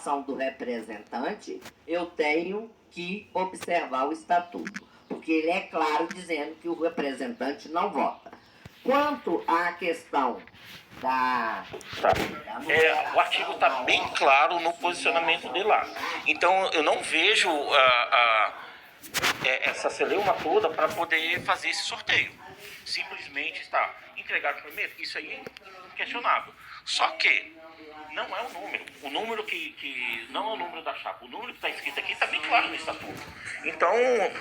votação do representante, eu tenho que observar o estatuto, porque ele é claro dizendo que o representante não vota. Quanto à questão da o artigo está bem claro no posicionamento dele lá. Então eu não vejo essa celeuma toda para poder fazer esse sorteio. Simplesmente está entregado primeiro, isso aí é questionável. Só que não é o número. O número que não é o número da chapa. O número que está escrito aqui está bem claro no estatuto. Então,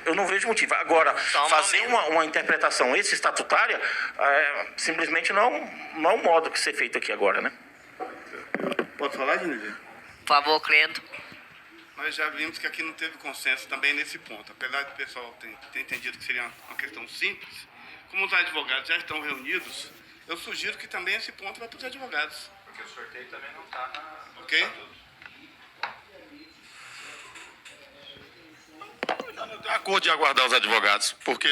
eu não vejo motivo. Agora, fazer uma interpretação estatutária simplesmente não é o modo que ser feito aqui agora, né? Pode falar, Genilde? Por favor, Credo. Nós já vimos que aqui não teve consenso também nesse ponto. Apesar do pessoal ter entendido que seria uma questão simples, como os advogados já estão reunidos, eu sugiro que também esse ponto vá para os advogados. Porque o sorteio também não está na... Ok? Eu tenho acordo de aguardar os advogados, porque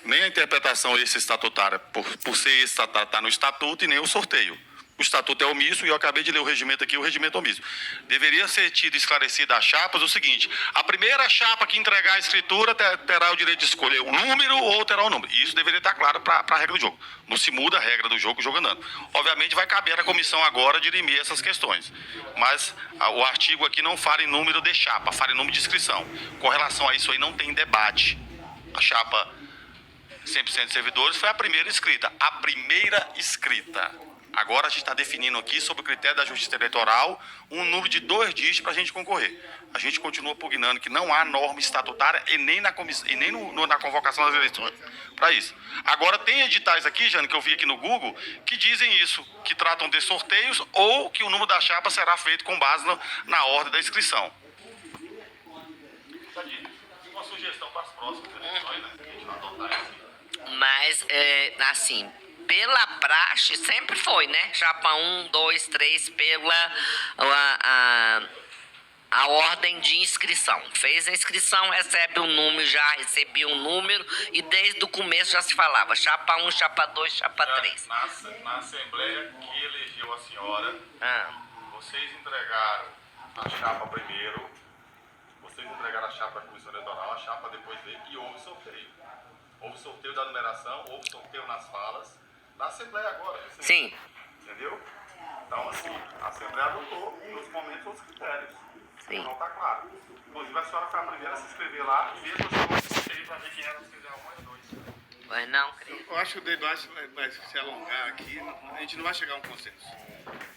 nem a interpretação estatutária, por ser está no estatuto, e nem o sorteio. O estatuto é omisso e eu acabei de ler o regimento aqui, o regimento é omisso. Deveria ser tido esclarecido às chapas o seguinte: a primeira chapa que entregar a escritura terá o direito de escolher um número ou terá um número. E isso deveria estar claro para a regra do jogo. Não se muda a regra do jogo, o jogo andando. Obviamente vai caber à comissão agora dirimir essas questões. Mas o artigo aqui não fala em número de chapa, fala em número de inscrição. Com relação a isso aí não tem debate. A chapa 100% de servidores foi a primeira escrita. A primeira escrita. Agora a gente está definindo aqui, sob o critério da Justiça Eleitoral, um número de 2 dígitos para a gente concorrer. A gente continua pugnando que não há norma estatutária e nem na convocação das eleições para isso. Agora tem editais aqui, Jane, que eu vi aqui no Google, que dizem isso, que tratam de sorteios ou que o número da chapa será feito com base na ordem da inscrição. Uma sugestão para as próximas eleições, né? A gente vai adotar isso. Mas, assim, pela praxe, sempre foi, né? Chapa 1, 2, 3, pela a ordem de inscrição. Fez a inscrição, recebe um número, já recebia um número, e desde o começo já se falava chapa 1, chapa 2, chapa 3. Na Assembleia que elegeu a senhora, vocês entregaram a chapa primeiro, vocês entregaram a chapa da Comissão Eleitoral, a chapa depois veio e houve sorteio. Houve sorteio da numeração, houve sorteio nas falas. Na Assembleia agora. Sim. Entendeu? Então, assim, a Assembleia adotou, nos momentos, os critérios. Sim. Não está claro. Inclusive, a senhora foi a primeira a se inscrever lá, e mesmo assim, eu sorteio para ver quem era se inscrever 1 e 2. Pois não, querido. Eu acho que o debate vai se alongar aqui, a gente não vai chegar a um consenso.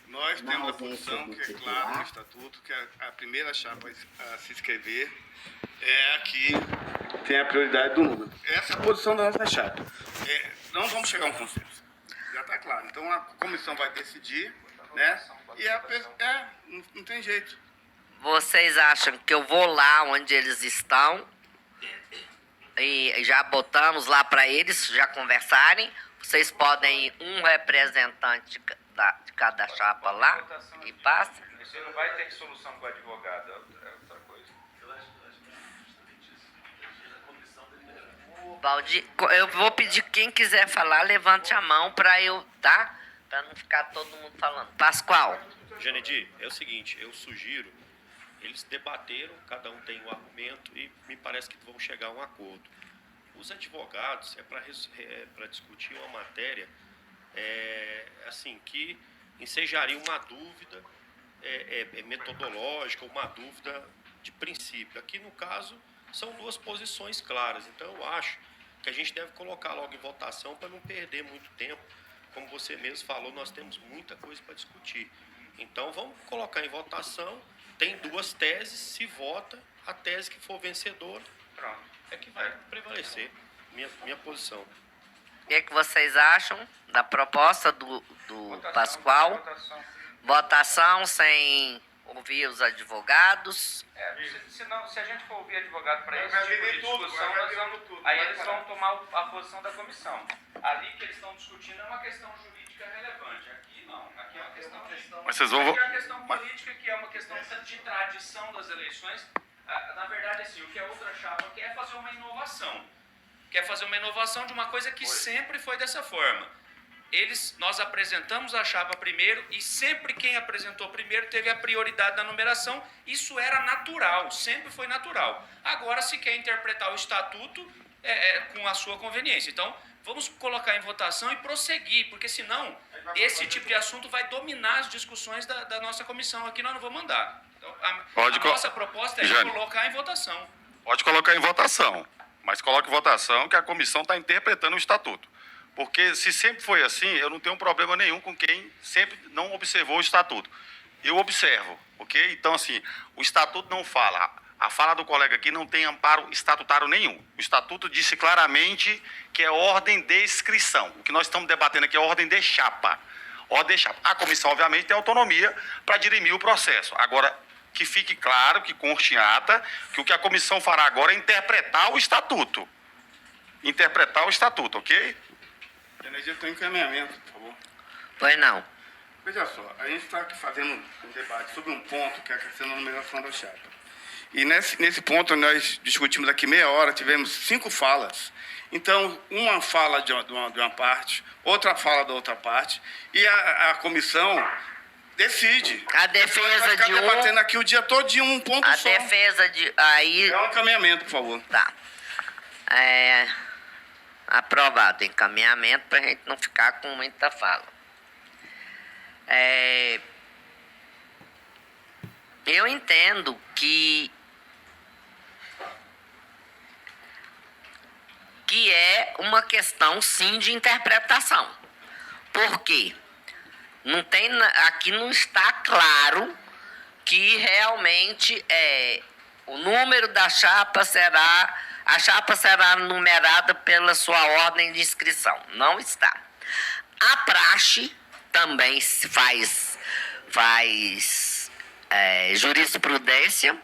Nós temos a posição que é clara no estatuto, que a primeira chapa a se inscrever é a que tem a prioridade do número. Essa é a posição da nossa chapa. Não vamos chegar a um consenso. Já está claro. Então a comissão vai decidir, né? E não tem jeito. Vocês acham que eu vou lá onde eles estão e já botamos lá para eles já conversarem? Vocês podem ir um representante de cada chapa lá e passa? Você não vai ter solução com o advogado, é outra coisa. Valdir, eu vou pedir quem quiser falar, levante a mão para eu, tá? Para não ficar todo mundo falando. Pascoal. Janedir, é o seguinte, eu sugiro, eles debateram, cada um tem um argumento e me parece que vão chegar a um acordo. Os advogados para discutir uma matéria assim, que ensejaria uma dúvida metodológica, uma dúvida de princípio. Aqui, no caso, são 2 posições claras. Então, eu acho que a gente deve colocar logo em votação para não perder muito tempo. Como você mesmo falou, nós temos muita coisa para discutir. Então, vamos colocar em votação. Tem 2 teses, se vota, a tese que for vencedora, Pronto. é que vai prevalecer. Minha posição. O que é que vocês acham da proposta do Pascoal? Votação sem ouvir os advogados. Se a gente for ouvir advogado para esse tipo de discussão, aí eles vão tomar a posição da comissão. Ali que eles estão discutindo é uma questão jurídica relevante. Aqui não. Aqui é uma questão Mas vocês vão... Aqui é uma questão política, que é uma questão de tradição das eleições. Na verdade, assim, o que a outra chapa quer é fazer uma inovação. Quer fazer uma inovação de uma coisa que sempre foi dessa forma. nós apresentamos a chapa primeiro e sempre quem apresentou primeiro teve a prioridade na numeração. Isso era natural, sempre foi natural. Agora se quer interpretar o estatuto com a sua conveniência. Então, vamos colocar em votação e prosseguir, porque senão esse tipo de assunto vai dominar as discussões da nossa comissão. Aqui nós não vamos mandar. Então, a nossa proposta é colocar em votação. Pode colocar em votação, mas coloque em votação que a comissão está interpretando o estatuto. Porque se sempre foi assim, eu não tenho problema nenhum com quem sempre não observou o estatuto. Eu observo, ok? Então, assim, o estatuto não fala. A fala do colega aqui não tem amparo estatutário nenhum. O estatuto disse claramente que é ordem de inscrição. O que nós estamos debatendo aqui é ordem de chapa. Ordem de chapa. A comissão, obviamente, tem autonomia para dirimir o processo. Agora, que fique claro, que conste em ata, que o que a comissão fará agora é interpretar o estatuto. Interpretar o estatuto, ok? Energia tem encaminhamento, por favor. Pois não. Veja só, a gente está aqui fazendo um debate sobre um ponto que é a questão da numeração da chapa. E nesse ponto nós discutimos aqui meia hora, tivemos 5 falas. Então, uma fala de uma parte, outra fala da outra parte, e a comissão decide. A defesa vai ficar de debatendo aqui o dia todo de um ponto a só. defesa de... Aí... É um encaminhamento, por favor. Tá. Aprovado. Encaminhamento para a gente não ficar com muita fala. Eu entendo que é uma questão, sim, de interpretação. Por quê? Aqui não está claro que realmente o número da chapa será... A chapa será numerada pela sua ordem de inscrição. Não está. A praxe também faz jurisprudência.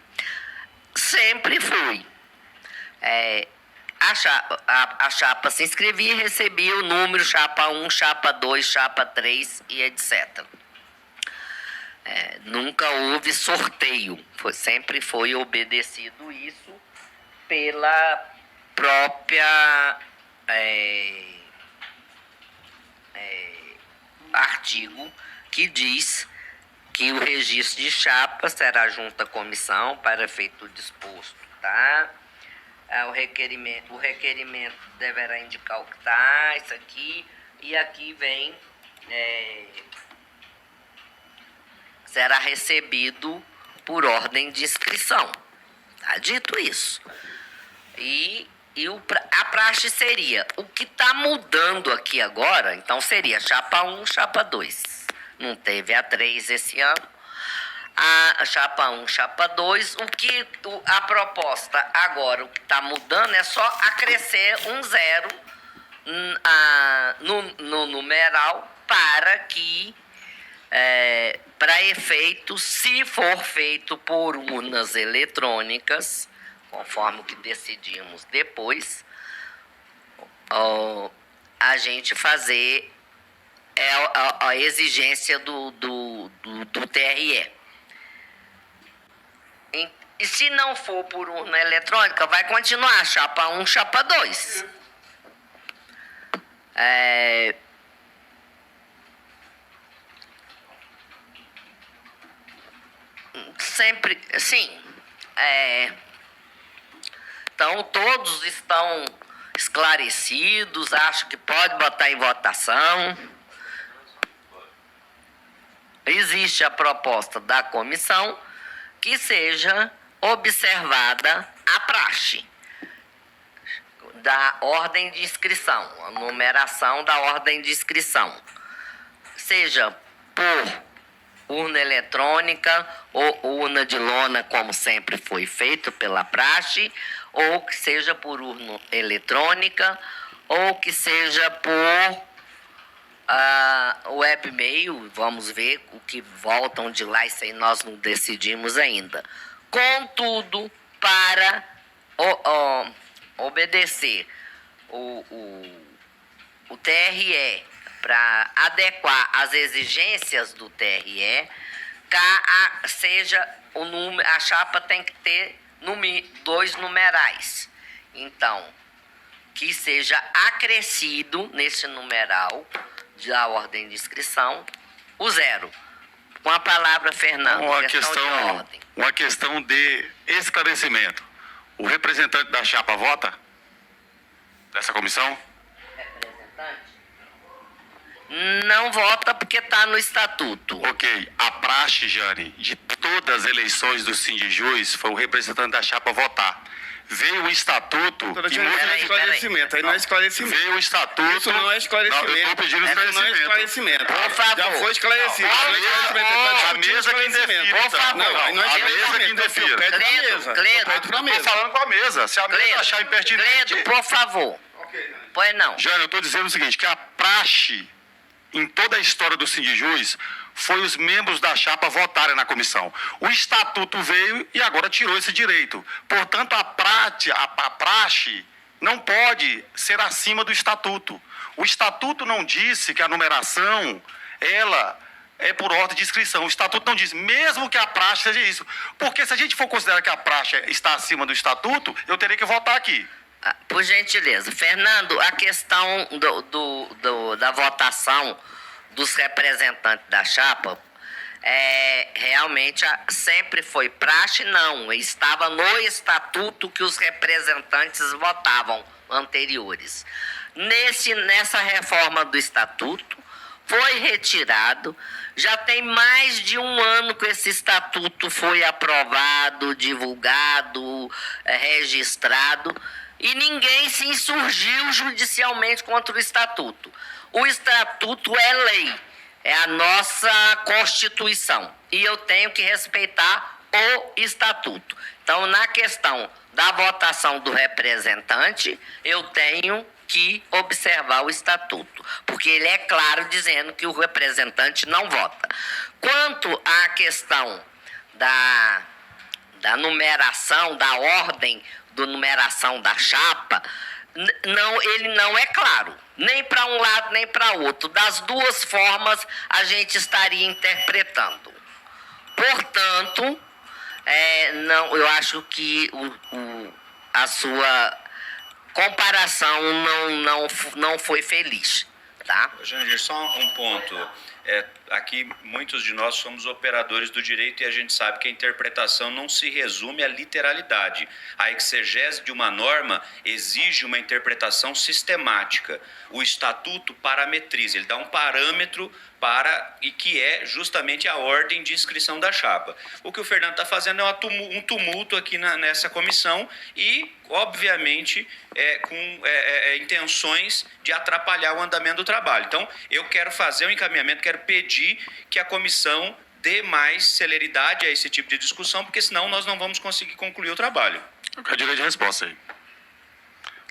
Sempre fui. A chapa se inscrevia e recebia o número chapa 1, chapa 2, chapa 3 e etc. Nunca houve sorteio. Sempre foi obedecido isso pela própria artigo que diz que o registro de chapa será junto à comissão para efeito disposto, tá? O requerimento deverá indicar o que tá, isso aqui, e aqui vem será recebido por ordem de inscrição. Tá dito isso. E a praxe seria, o que está mudando aqui agora, então seria chapa 1, chapa 2. Não teve a 3 esse ano. A chapa 1, chapa 2, a proposta agora, o que está mudando é só acrescer um 0 no numeral para que, para efeito, se for feito por urnas eletrônicas, conforme o que decidimos depois, a gente fazer a exigência do TRE. E se não for por urna eletrônica, vai continuar chapa 1, chapa 2. Sempre, sim. Então, todos estão esclarecidos, acho que pode botar em votação. Existe a proposta da comissão que seja observada a praxe da ordem de inscrição, a numeração da ordem de inscrição, seja por urna eletrônica ou urna de lona, como sempre foi feito pela praxe, ou que seja por urna eletrônica, ou que seja por webmail. Vamos ver o que voltam de lá, isso aí nós não decidimos ainda. Contudo, para obedecer o TRE, para adequar as exigências do TRE, seja o número, a chapa tem que ter 2 numerais. Então, que seja acrescido nesse numeral da ordem de inscrição, o 0. Com a palavra, Fernando. Uma questão de esclarecimento. O representante da chapa vota? Dessa comissão? Não vota porque está no estatuto. Ok. A praxe, Jane, de todas as eleições do Sindijus foi o representante da chapa votar. Veio o estatuto... Doutora, não é esclarecimento. Aí não é esclarecimento. Veio o estatuto... Isso não é esclarecimento. Não, eu estou pedindo esclarecimento. Não é esclarecimento. Por favor. Já foi esclarecido. A mesa que indefira. Por favor. Não é A mesa que indefira. Cledo. Estou falando com a mesa. Se a mesa achar impertinente... Cledo, por favor. Pois não. Jane, eu estou dizendo o seguinte, que a praxe em toda a história do Sindijus foi os membros da chapa votarem na comissão. O estatuto veio e agora tirou esse direito. Portanto, a praxe não pode ser acima do estatuto. O estatuto não disse que a numeração, ela é por ordem de inscrição. O estatuto não diz, mesmo que a praxe seja isso. Porque se a gente for considerar que a praxe está acima do estatuto, eu teria que votar aqui. Por gentileza. Fernando, a questão da votação dos representantes da chapa, realmente sempre foi praxe, não. Estava no estatuto que os representantes votavam anteriores. Nessa reforma do estatuto, foi retirado. Já tem mais de um ano que esse estatuto foi aprovado, divulgado, registrado, e ninguém se insurgiu judicialmente contra o estatuto. O estatuto é lei, é a nossa Constituição, e eu tenho que respeitar o estatuto. Então, na questão da votação do representante, eu tenho que observar o estatuto, porque ele é claro dizendo que o representante não vota. Quanto à questão da numeração, da ordem de numeração da chapa, ele não é claro, nem para um lado nem para outro. Das duas formas a gente estaria interpretando. Portanto, eu acho que a sua comparação não foi feliz, tá? Jandir, só um ponto. Aqui muitos de nós somos operadores do direito e a gente sabe que a interpretação não se resume à literalidade. A exegese de uma norma exige uma interpretação sistemática. O estatuto parametriza, ele dá um parâmetro e que é justamente a ordem de inscrição da chapa. O que o Fernando está fazendo é um tumulto aqui nessa comissão e, obviamente, com intenções de atrapalhar o andamento do trabalho. Então, eu quero fazer um encaminhamento, quero pedir que a comissão dê mais celeridade a esse tipo de discussão, porque senão nós não vamos conseguir concluir o trabalho. Eu quero direito de resposta aí.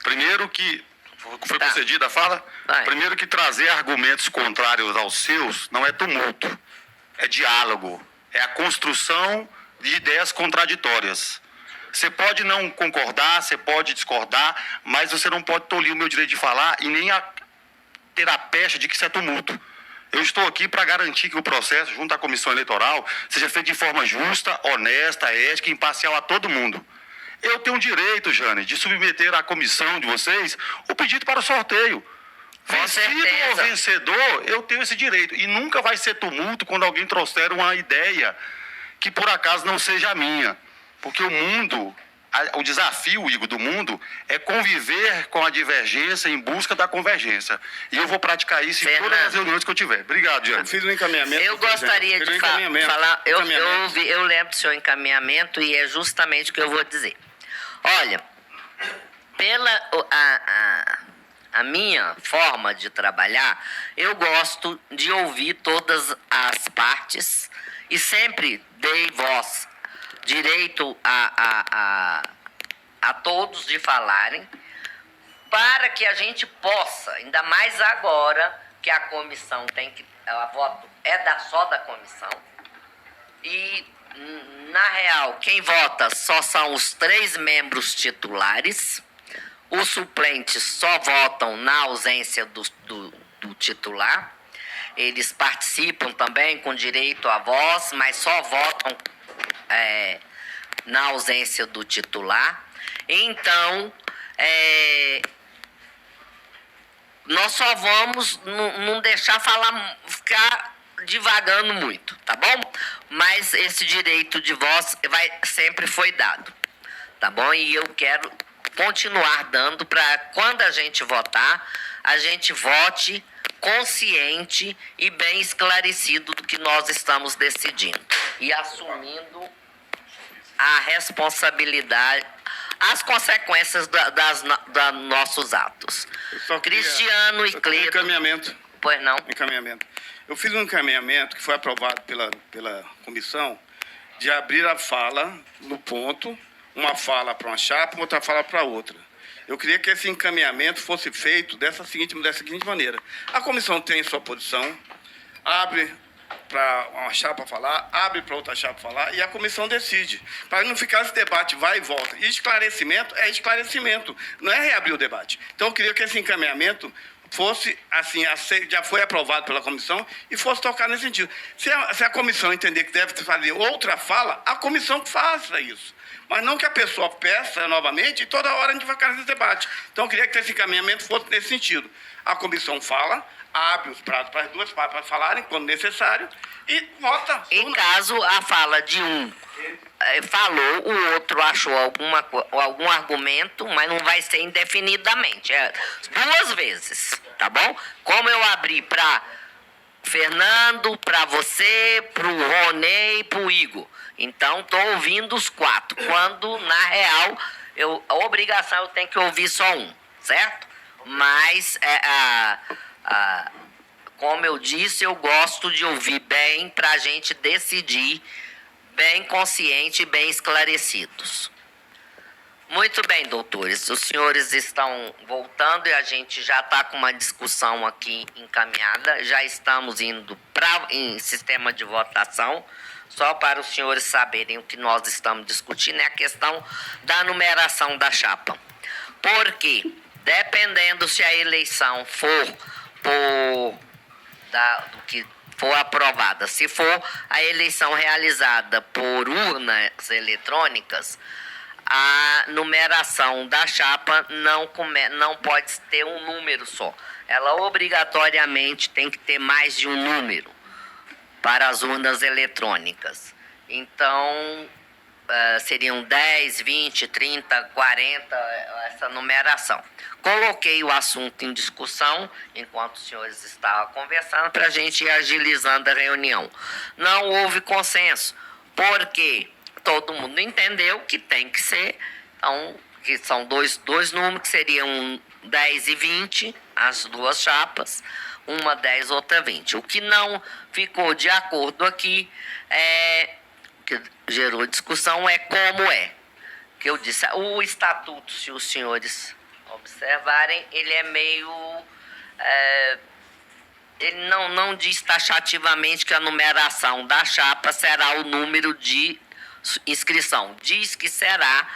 Primeiro que... Foi concedida a fala? Vai. Primeiro que trazer argumentos contrários aos seus não é tumulto, é diálogo, é a construção de ideias contraditórias. Você pode não concordar, você pode discordar, mas você não pode tolir o meu direito de falar e nem ter a pecha de que isso é tumulto. Eu estou aqui para garantir que o processo, junto à comissão eleitoral, seja feito de forma justa, honesta, ética e imparcial a todo mundo. Eu tenho o direito, Jane, de submeter à comissão de vocês o pedido para o sorteio. Vencido ou vencedor, eu tenho esse direito. E nunca vai ser tumulto quando alguém trouxer uma ideia que por acaso não seja a minha. Porque o mundo, o desafio, Igor, do mundo é conviver com a divergência em busca da convergência. E eu vou praticar isso em todas as reuniões que eu tiver. Obrigado, Jane. Fiz um encaminhamento. Eu gostaria de falar. Eu lembro do seu encaminhamento e é justamente o que eu vou dizer. Olha, a minha forma de trabalhar, eu gosto de ouvir todas as partes e sempre dei voz, direito a todos de falarem, para que a gente possa, ainda mais agora que a comissão a voto só da comissão, e na real, quem vota só são os 3 membros titulares. Os suplentes só votam na ausência do titular. Eles participam também com direito à voz, mas só votam na ausência do titular. Então, nós só vamos não deixar ficar divagando muito, tá bom? Mas esse direito de voz sempre foi dado, tá bom? E eu quero continuar dando para quando a gente votar, a gente vote consciente e bem esclarecido do que nós estamos decidindo e assumindo a responsabilidade, as consequências dos nossos atos. Cristiano e Cleito. Encaminhamento. Pois não. Encaminhamento. Eu fiz um encaminhamento que foi aprovado pela comissão de abrir a fala no ponto, uma fala para uma chapa, outra fala para outra. Eu queria que esse encaminhamento fosse feito dessa seguinte maneira. A comissão tem sua posição, abre para uma chapa falar, abre para outra chapa falar e a comissão decide. Para não ficar esse debate vai e volta. E esclarecimento é esclarecimento, não é reabrir o debate. Então eu queria que esse encaminhamento fosse, assim, já foi aprovado pela comissão e fosse tocar nesse sentido. Se a comissão entender que deve fazer outra fala, a comissão faça isso. Mas não que a pessoa peça novamente e toda hora a gente vai ficar nesse debate. Então, eu queria que esse encaminhamento fosse nesse sentido. A comissão fala, abre os prazos para as duas partes para falarem, quando necessário, e vota. Em caso a fala de um falou, o outro achou algum argumento, mas não vai ser indefinidamente. É 2 vezes, tá bom? Como eu abri para Fernando, para você, para o Ronei e para o Igor. Então, estou ouvindo os 4. Quando, na real, a obrigação eu tenho que ouvir só um, certo? Mas, como eu disse, eu gosto de ouvir bem para a gente decidir bem consciente e bem esclarecidos. Muito bem, doutores. Os senhores estão voltando e a gente já está com uma discussão aqui encaminhada. Já estamos indo em sistema de votação. Só para os senhores saberem o que nós estamos discutindo é a questão da numeração da chapa. Porque, dependendo se a eleição for do que for aprovada, se for a eleição realizada por urnas eletrônicas, a numeração da chapa não pode ter um número só. Ela obrigatoriamente tem que ter mais de um número para as urnas eletrônicas. Então, seriam 10, 20, 30, 40, essa numeração. Coloquei o assunto em discussão, enquanto os senhores estavam conversando, para a gente ir agilizando a reunião. Não houve consenso, porque todo mundo entendeu que tem que ser, então, que são dois números, que seriam 10 e 20, as duas chapas, uma 10, outra 20. O que não ficou de acordo aqui, que gerou discussão, é como é. Que eu disse, o estatuto, se os senhores observarem, ele é meio... ele não diz taxativamente que a numeração da chapa será o número de inscrição. Diz que será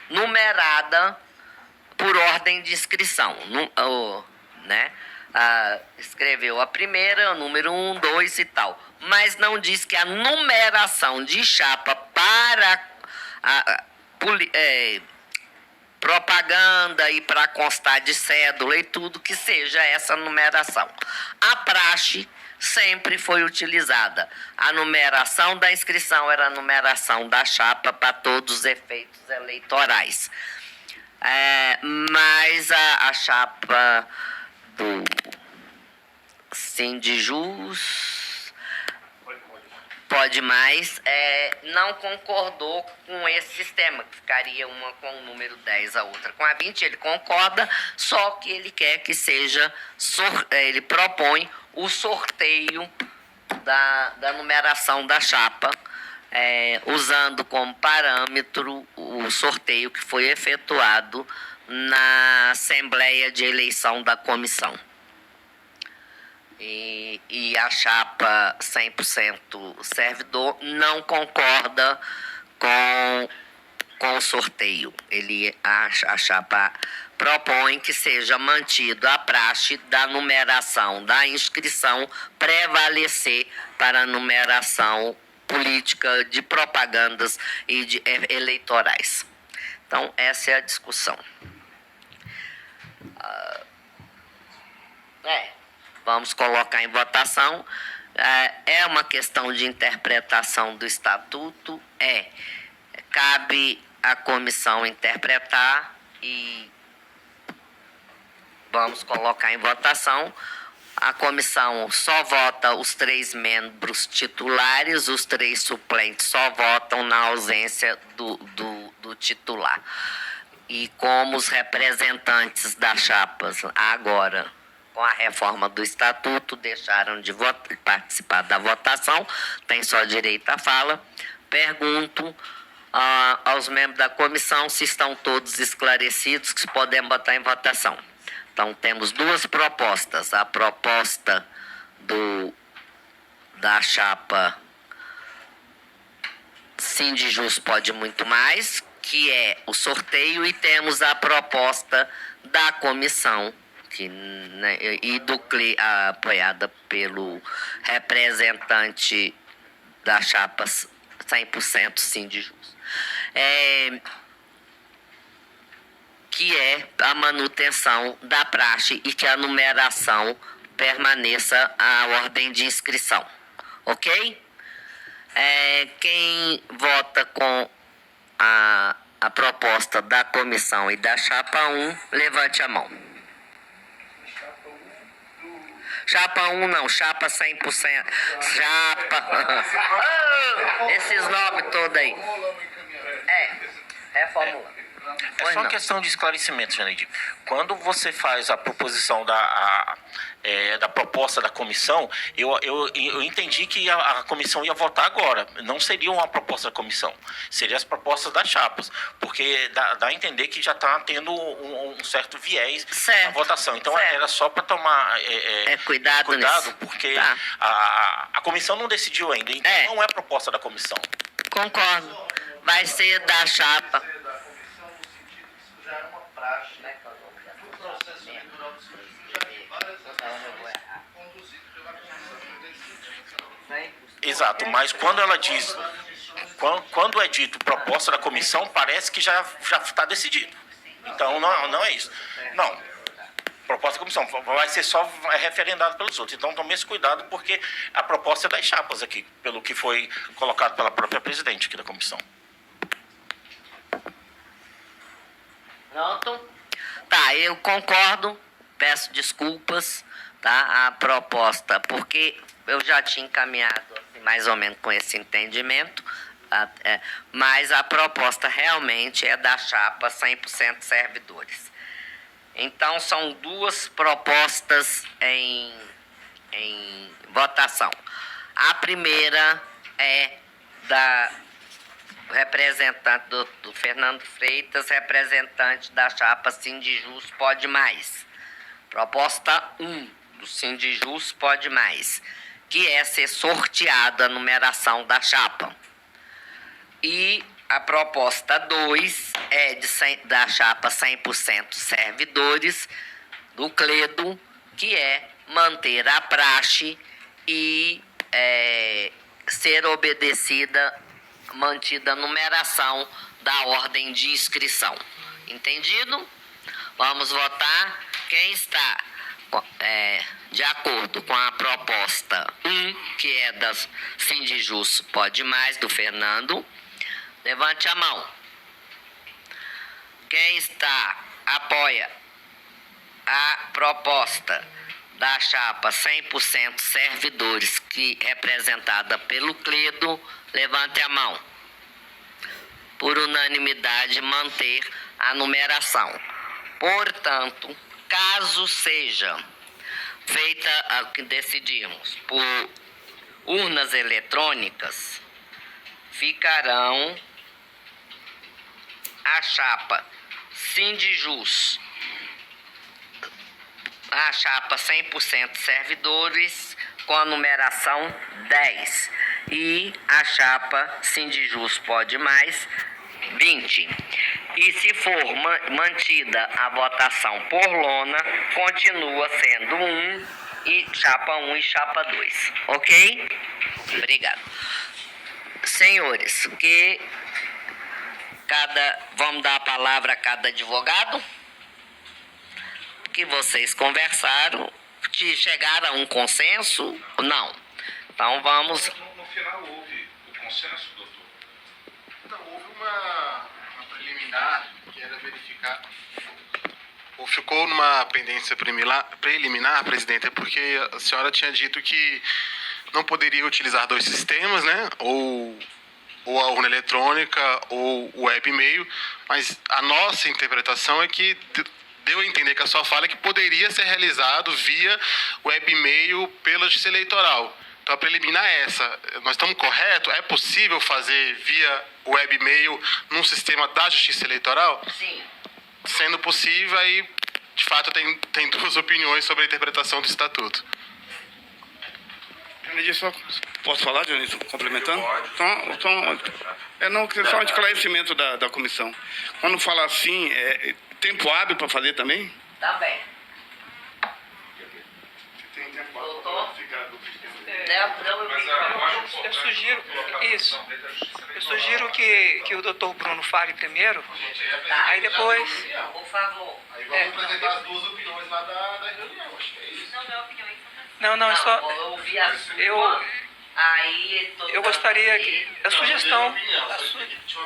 numerada por ordem de inscrição, né? Escreveu a primeira, o número 1, 2 e tal. Mas não diz que a numeração de chapa para propaganda e para constar de cédula e tudo, que seja essa numeração. A praxe sempre foi utilizada. A numeração da inscrição era a numeração da chapa para todos os efeitos eleitorais. Mas a chapa do Sindijus, pode mais, não concordou com esse sistema, que ficaria uma com o número 10, a outra com a 20. Ele concorda, só que ele quer que seja, ele propõe o sorteio da numeração da chapa, usando como parâmetro o sorteio que foi efetuado na Assembleia de Eleição da Comissão. E a chapa 100% servidor não concorda com o sorteio. A chapa propõe que seja mantido a praxe da numeração da inscrição prevalecer para a numeração política de propagandas e de eleitorais. Então, essa é a discussão. Vamos colocar em votação. É uma questão de interpretação do estatuto? Cabe à comissão interpretar e vamos colocar em votação. A comissão só vota os 3 membros titulares, os 3 suplentes só votam na ausência do titular. E como os representantes das chapas agora, com a reforma do estatuto, deixaram de participar da votação, tem só direito à fala, pergunto aos membros da comissão se estão todos esclarecidos, que podemos botar em votação. Então, temos 2 propostas. A proposta da chapa Sindijus Pode Muito Mais, que é o sorteio, e temos a proposta da comissão, apoiada pelo representante da chapa 100% Sindijus. Que é a manutenção da praxe e que a numeração permaneça à ordem de inscrição. Ok? Quem vota com a proposta da comissão e da chapa 1, levante a mão. Chapa 1 não, chapa 100%. Chapa. Esses nomes todos aí. Reformula. É só questão de esclarecimento, Janeide. Quando você faz a proposição da proposta da comissão, eu entendi que a comissão ia votar agora. Não seria uma proposta da comissão, seria as propostas das chapas, porque dá a entender que já está tendo um certo viés na votação. Então era só para tomar cuidado porque a comissão não decidiu ainda, então não é proposta da comissão. Concordo. Vai ser da chapa. Exato, mas quando ela diz, quando é dito proposta da comissão, parece que já está decidido. Então não é isso. Não, proposta da comissão vai ser só referendado pelos outros. Então tome esse cuidado, porque a proposta é das chapas aqui, pelo que foi colocado pela própria presidente aqui da comissão. Pronto? Tá, eu concordo, peço desculpas, tá? A proposta, porque eu já tinha encaminhado assim, mais ou menos com esse entendimento, mas a proposta realmente é da chapa 100% servidores. Então, são 2 propostas em votação. A primeira é da representante do Fernando Freitas, representante da chapa Sindijus Pode Mais. Proposta 1 do Sindijus Pode Mais, que é ser sorteada a numeração da chapa. E a proposta 2 é da chapa 100% servidores, do Cledo, que é manter a praxe e ser mantida a numeração da ordem de inscrição. Entendido? Vamos votar. Quem está de acordo com a proposta 1, que é da Sindijus Pode Mais, do Fernando, levante a mão. Quem apoia a proposta da chapa 100% servidores, que representada pelo Cledo, levante a mão. Por unanimidade, manter a numeração. Portanto, caso seja feita a que decidimos por urnas eletrônicas, ficarão a chapa Sindijus, a chapa 100% servidores com a numeração 10 e a chapa Sindijus Pode Mais 20. E se for mantida a votação por lona, continua sendo 1 e chapa 1 e chapa 2. Ok? Obrigado. Senhores, vamos dar a palavra a cada advogado? Que vocês conversaram, parte chegar a um consenso? Não. Então vamos... No final houve o consenso, doutor? Não, houve uma preliminar que era verificar. Ou ficou numa pendência preliminar, presidente, porque a senhora tinha dito que não poderia utilizar 2 sistemas, né? Ou a urna eletrônica ou o web e-mail, mas a nossa interpretação é que deu a entender que a sua fala é que poderia ser realizado via web e-mail pela Justiça Eleitoral. Então a preliminar é essa. Nós estamos corretos? É possível fazer via web e-mail num sistema da Justiça Eleitoral? Sim. Sendo possível, aí de fato tem 2 opiniões sobre a interpretação do Estatuto. Posso falar, Dionísio, complementando? Só um esclarecimento da comissão. Quando fala assim, tempo hábil para fazer também? Tá bem. Tem tempo hábil para ficar do sistema? Eu sugiro isso. Eu sugiro que o doutor Bruno fale primeiro, aí depois... Por favor. Aí vamos apresentar as 2 opiniões lá da reunião, acho que é isso. Não, só... Eu ouvi a sua, aí... Eu gostaria que... A sugestão... Tinha uma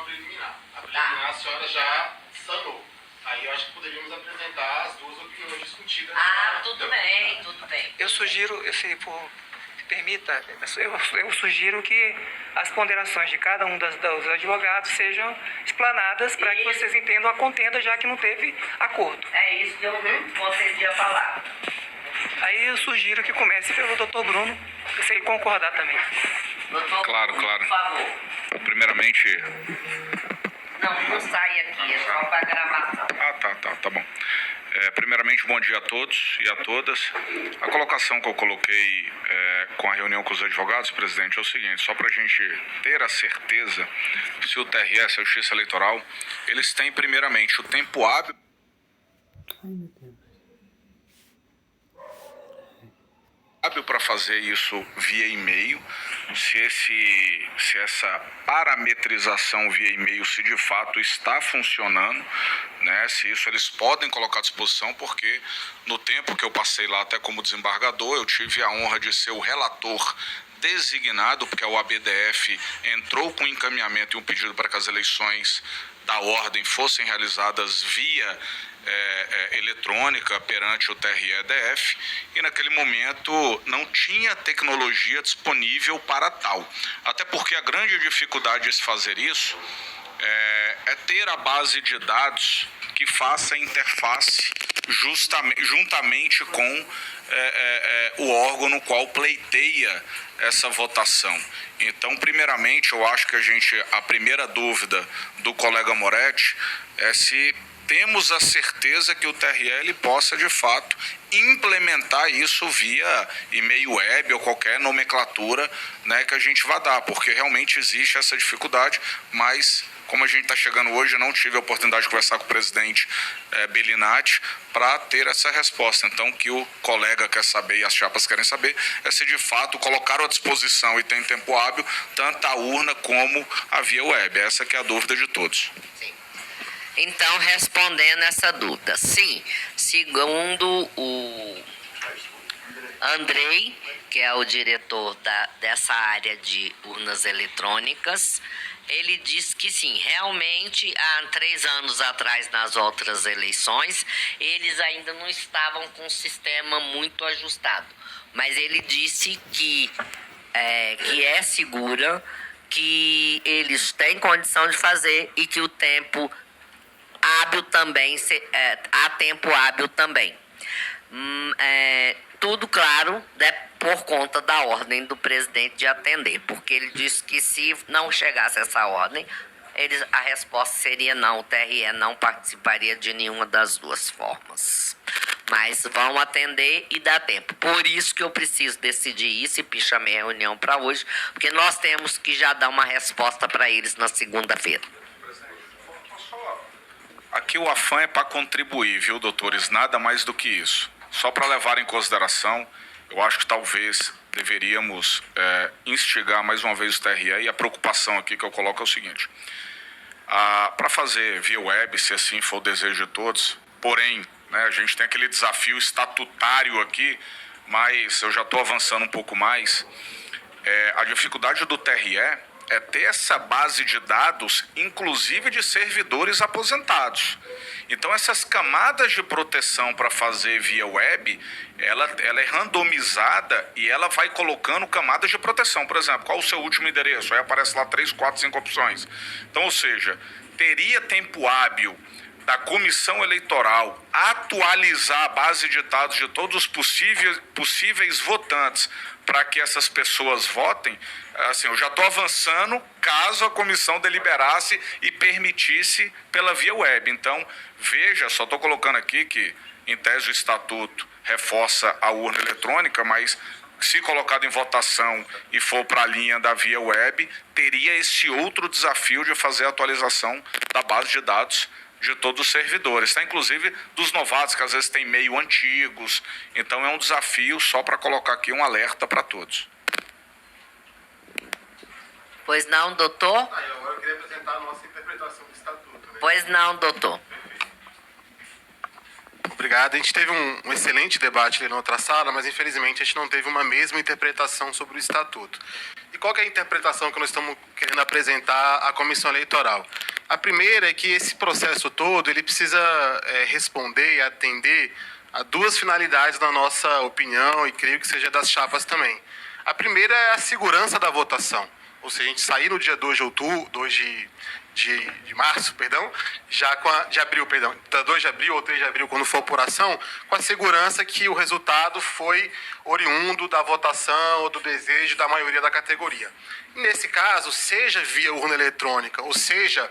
preliminar. A preliminar a senhora já sanou. Aí eu acho que poderíamos apresentar as 2 opiniões discutidas. Tudo bem, tudo bem. Eu sugiro, se permita, eu sugiro que as ponderações de cada um dos advogados sejam explanadas para que vocês entendam a contenda, já que não teve acordo. É isso que vocês iam falar. Aí eu sugiro que comece pelo doutor Bruno, se ele concordar também. Claro. Claro. Por favor. Primeiramente... Não sai aqui, é só para gravação. Tá bom. Primeiramente, bom dia a todos e a todas. A colocação que eu coloquei com a reunião com os advogados, presidente, é o seguinte: só para a gente ter a certeza se o TRS, a Justiça Eleitoral, eles têm primeiramente o tempo hábil para fazer isso via e-mail, se essa parametrização via e-mail, se de fato está funcionando, né? Se isso eles podem colocar à disposição, porque no tempo que eu passei lá até como desembargador, eu tive a honra de ser o relator designado, porque a OABDF entrou com encaminhamento e um pedido para que as eleições da ordem fossem realizadas via eletrônica perante o TRE-DF, e naquele momento não tinha tecnologia disponível para tal. Até porque a grande dificuldade de se fazer isso é ter a base de dados que faça a interface juntamente com o órgão no qual pleiteia essa votação. Então, primeiramente, eu acho que a primeira dúvida do colega Moretti é se temos a certeza que o TRE possa, de fato, implementar isso via e-mail web ou qualquer nomenclatura, né, que a gente vai dar, porque realmente existe essa dificuldade, mas como a gente está chegando hoje, eu não tive a oportunidade de conversar com o presidente Bellinati para ter essa resposta. Então, o que o colega quer saber e as chapas querem saber é se de fato colocaram à disposição e tem tempo hábil tanto a urna como a via web. Essa que é a dúvida de todos. Sim. Então, respondendo essa dúvida, sim, segundo o Andrei, que é o diretor dessa área de urnas eletrônicas, ele diz que sim, realmente há 3 anos atrás, nas outras eleições, eles ainda não estavam com um sistema muito ajustado, mas ele disse que é segura, que eles têm condição de fazer e que o tempo hábil também, há tempo hábil também. Tudo claro, né, por conta da ordem do presidente de atender, porque ele disse que se não chegasse essa ordem, a resposta seria não, o TRE não participaria de nenhuma das 2 formas. Mas vão atender e dá tempo. Por isso que eu preciso decidir isso e chamei a reunião para hoje, porque nós temos que já dar uma resposta para eles na segunda-feira. Aqui o afã é para contribuir, viu, doutores? Nada mais do que isso. Só para levar em consideração, eu acho que talvez deveríamos instigar mais uma vez o TRE, e a preocupação aqui que eu coloco é o seguinte: para fazer via web, se assim for o desejo de todos, porém, né, a gente tem aquele desafio estatutário aqui mas eu já estou avançando um pouco mais. A dificuldade do TRE é ter essa base de dados, inclusive de servidores aposentados. Então, essas camadas de proteção para fazer via web, ela é randomizada e ela vai colocando camadas de proteção. Por exemplo, qual o seu último endereço? Aí aparece lá 3, 4, 5 opções. Então, ou seja, teria tempo hábil da comissão eleitoral atualizar a base de dados de todos os possíveis votantes para que essas pessoas votem. Assim, eu já estou avançando caso a comissão deliberasse e permitisse pela via web. Então, veja, só estou colocando aqui que, em tese, o estatuto reforça a urna eletrônica, mas se colocado em votação e for para a linha da via web, teria esse outro desafio de fazer a atualização da base de dados de todos os servidores, tá? Inclusive dos novatos, que às vezes tem meio antigos. Então é um desafio, só para colocar aqui um alerta para todos. Pois não, doutor? Agora eu queria apresentar a nossa interpretação do estatuto. Né? Pois não, doutor. Obrigado. A gente teve um excelente debate ali na outra sala, mas infelizmente a gente não teve uma mesma interpretação sobre o estatuto. E qual que é a interpretação que nós estamos querendo apresentar à comissão eleitoral? A primeira é que esse processo todo ele precisa responder e atender a duas finalidades na nossa opinião, e creio que seja das chapas também. A primeira é a segurança da votação. Ou seja, a gente sair no dia 2 de outubro, 2 de março, perdão, de abril, 2 de abril ou 3 de abril, quando for apuração, com a segurança que o resultado foi oriundo da votação ou do desejo da maioria da categoria. E nesse caso, seja via urna eletrônica, ou seja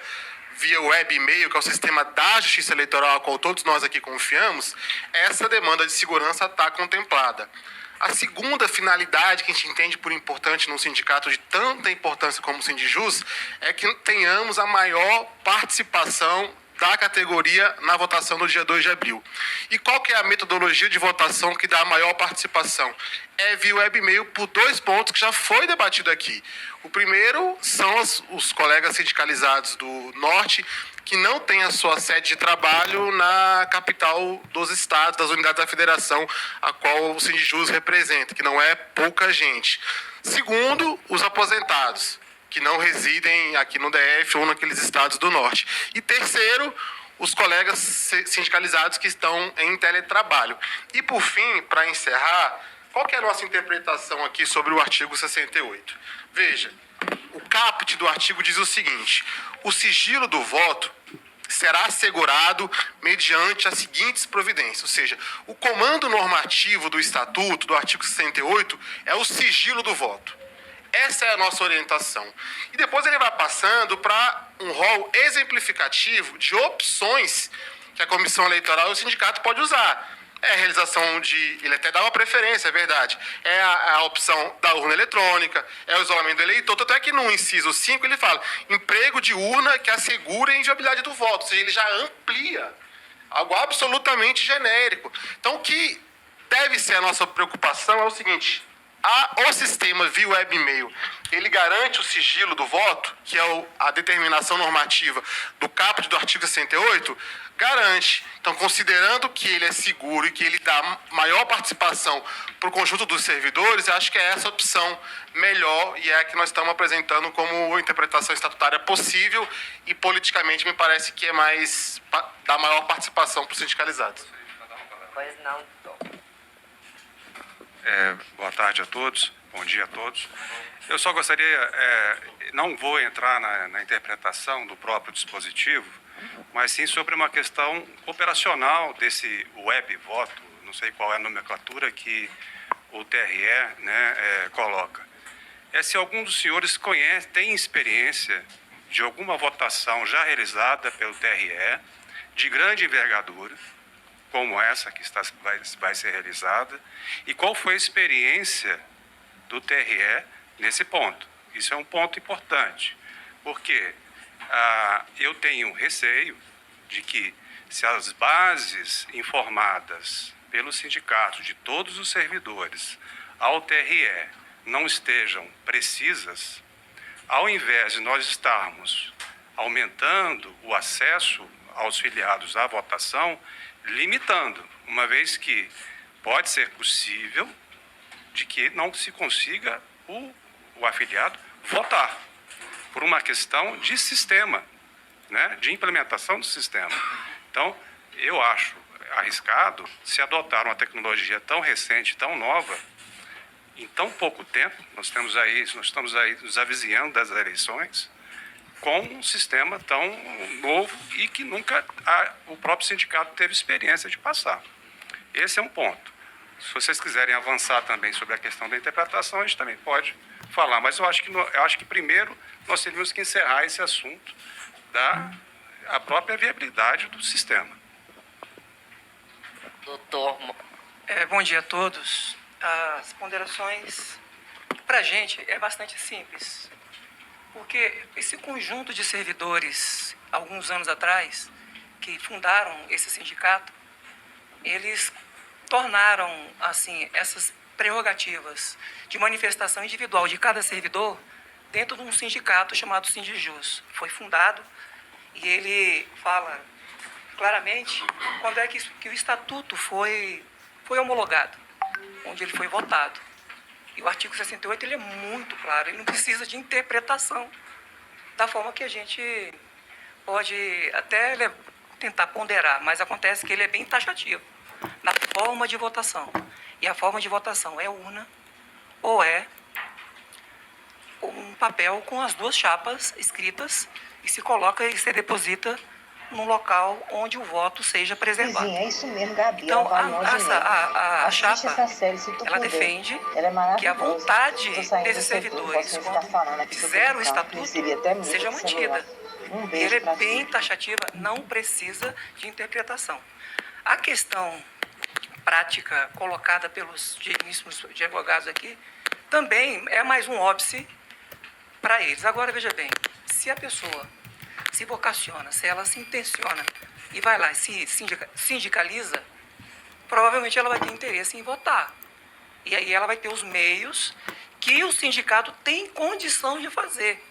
via web e-mail, que é o sistema da Justiça Eleitoral, a qual todos nós aqui confiamos, essa demanda de segurança está contemplada. A segunda finalidade que a gente entende por importante num sindicato de tanta importância como o Sindijus é que tenhamos a maior participação da categoria na votação no dia 2 de abril. E qual que é a metodologia de votação que dá a maior participação? É via web e-mail por 2 pontos que já foi debatido aqui. O primeiro são os colegas sindicalizados do Norte que não têm a sua sede de trabalho na capital dos estados, das unidades da federação, a qual o Sindijus representa, que não é pouca gente. Segundo, os aposentados, que não residem aqui no DF ou naqueles estados do Norte. E terceiro, os colegas sindicalizados que estão em teletrabalho. E, por fim, para encerrar, qual que é a nossa interpretação aqui sobre o artigo 68? Veja, o caput do artigo diz o seguinte: o sigilo do voto será assegurado mediante as seguintes providências. Ou seja, o comando normativo do Estatuto, do artigo 68, é o sigilo do voto. Essa é a nossa orientação. E depois ele vai passando para um rol exemplificativo de opções que a comissão eleitoral e o sindicato pode usar. É a realização de... Ele até dá uma preferência, é verdade. É a opção da urna eletrônica, é o isolamento do eleitor. Tanto é que no inciso 5 ele fala emprego de urna que assegure a inviolabilidade do voto. Ou seja, ele já amplia. Algo absolutamente genérico. Então, o que deve ser a nossa preocupação é o seguinte: o sistema via web e-mail, ele garante o sigilo do voto, que é a determinação normativa do caput do artigo 68, garante. Então, considerando que ele é seguro e que ele dá maior participação para o conjunto dos servidores, eu acho que é essa opção melhor e é a que nós estamos apresentando como interpretação estatutária possível e politicamente me parece que é mais dá maior participação para os sindicalizados. Pois não, doutor. Boa tarde a todos, bom dia a todos. Eu só gostaria, não vou entrar na interpretação do próprio dispositivo, mas sim sobre uma questão operacional desse web voto, não sei qual é a nomenclatura que o TRE coloca. Se algum dos senhores tem experiência de alguma votação já realizada pelo TRE, de grande envergadura, como essa que vai ser realizada, e qual foi a experiência do TRE nesse ponto. Isso é um ponto importante, porque eu tenho receio de que, se as bases informadas pelo sindicato de todos os servidores ao TRE não estejam precisas, ao invés de nós estarmos aumentando o acesso aos filiados à votação, limitando, uma vez que pode ser possível de que não se consiga o afiliado votar, por uma questão de sistema, né, de implementação do sistema. Então, eu acho arriscado se adotar uma tecnologia tão recente, tão nova, em tão pouco tempo. Nós estamos aí nos avizinhando das eleições, com um sistema tão novo e que nunca o próprio sindicato teve experiência de passar. Esse é um ponto. Se vocês quiserem avançar também sobre a questão da interpretação, a gente também pode falar, mas eu acho que primeiro nós teríamos que encerrar esse assunto da própria viabilidade do sistema. Doutor... Bom dia a todos. As ponderações, para a gente, é bastante simples. Porque esse conjunto de servidores, alguns anos atrás, que fundaram esse sindicato, eles tornaram, assim, essas prerrogativas de manifestação individual de cada servidor dentro de um sindicato chamado Sindijus. Foi fundado e ele fala claramente quando é que o estatuto foi homologado, onde ele foi votado. E o artigo 68 ele é muito claro, ele não precisa de interpretação, da forma que a gente pode até tentar ponderar, mas acontece que ele é bem taxativo na forma de votação. E a forma de votação é urna ou é um papel com as duas chapas escritas e se coloca e se deposita num local onde o voto seja preservado. Vizinha, é isso mesmo, Gabi. Então, a chapa, ela defende que a vontade desses servidores, quando fizeram o estatuto, seja mantida. Ele é bem taxativa, não precisa de interpretação. A questão prática colocada pelos digníssimos advogados aqui também é mais um óbice para eles. Agora, veja bem, se a pessoa se vocaciona, se ela se intenciona e vai lá e se sindicaliza, provavelmente ela vai ter interesse em votar. E aí ela vai ter os meios que o sindicato tem condição de fazer.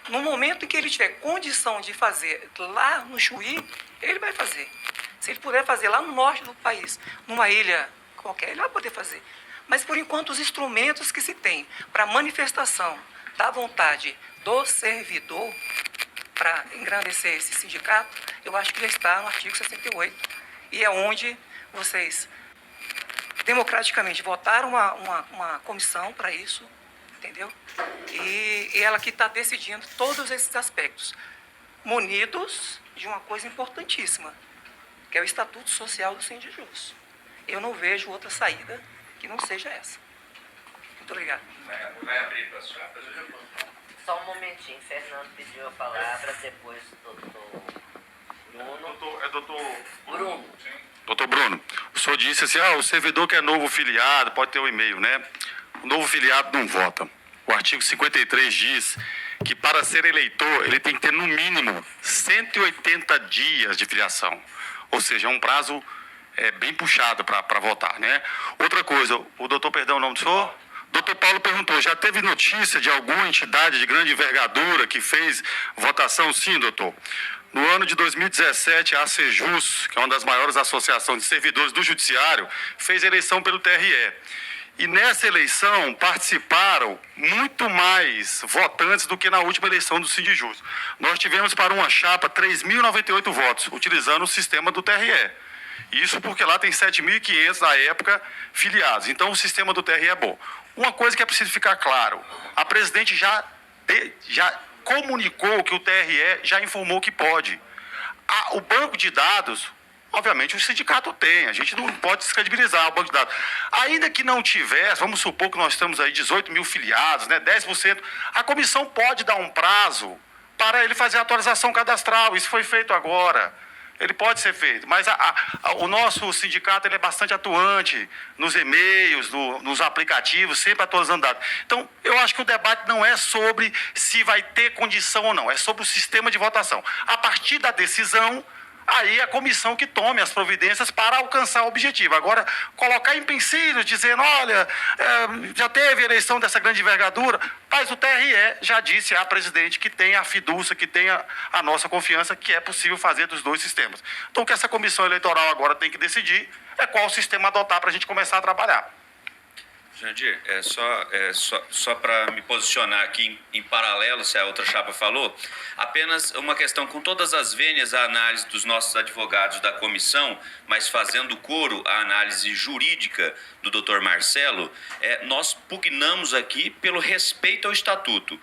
No momento em que ele tiver condição de fazer lá no Chuí, ele vai fazer. Se ele puder fazer lá no norte do país, numa ilha qualquer, ele vai poder fazer. Mas, por enquanto, os instrumentos que se tem para manifestação da vontade do servidor, para engrandecer esse sindicato, eu acho que já está no artigo 68. E é onde vocês, democraticamente, votaram uma comissão para isso, entendeu? E ela que está decidindo todos esses aspectos, munidos de uma coisa importantíssima, que é o Estatuto Social do Sindijus. Eu não vejo outra saída que não seja essa. Muito obrigado. Vai abrir para as chapas. Só um momentinho, Fernando pediu a palavra, depois o doutor Bruno. Bruno. Doutor Bruno, o senhor disse assim, o servidor que é novo filiado, pode ter o e-mail, né? O novo filiado não vota. O artigo 53 diz que para ser eleitor, ele tem que ter no mínimo 180 dias de filiação. Ou seja, é um prazo bem puxado para votar, né? Outra coisa, o doutor, perdão, o nome do senhor? Doutor Paulo perguntou, já teve notícia de alguma entidade de grande envergadura que fez votação? Sim, doutor. No ano de 2017, a ACJUS, que é uma das maiores associações de servidores do Judiciário, fez eleição pelo TRE. E nessa eleição participaram muito mais votantes do que na última eleição do Sindijus. Nós tivemos para uma chapa 3.098 votos, utilizando o sistema do TRE. Isso porque lá tem 7.500 na época filiados. Então o sistema do TRE é bom. Uma coisa que é preciso ficar claro, a presidente já comunicou que o TRE já informou que pode. O banco de dados, obviamente o sindicato tem, a gente não pode descredibilizar o banco de dados. Ainda que não tivesse, vamos supor que nós temos aí 18 mil filiados, né, 10%, a comissão pode dar um prazo para ele fazer a atualização cadastral, isso foi feito agora. Ele pode ser feito, mas o nosso sindicato ele é bastante atuante nos e-mails, nos aplicativos, sempre atualizando dados. Então, eu acho que o debate não é sobre se vai ter condição ou não, é sobre o sistema de votação. A partir da decisão, aí é a comissão que tome as providências para alcançar o objetivo. Agora, colocar empecilhos, dizendo, olha, já teve eleição dessa grande envergadura, mas o TRE já disse à presidente que tem a fidúcia, que tem a nossa confiança, que é possível fazer dos dois sistemas. Então, o que essa comissão eleitoral agora tem que decidir é qual sistema adotar para a gente começar a trabalhar. Jandir, só para me posicionar aqui em paralelo, se a outra chapa falou, apenas uma questão, com todas as vênias à análise dos nossos advogados da comissão, mas fazendo coro à análise jurídica do Dr. Marcelo, nós pugnamos aqui pelo respeito ao estatuto.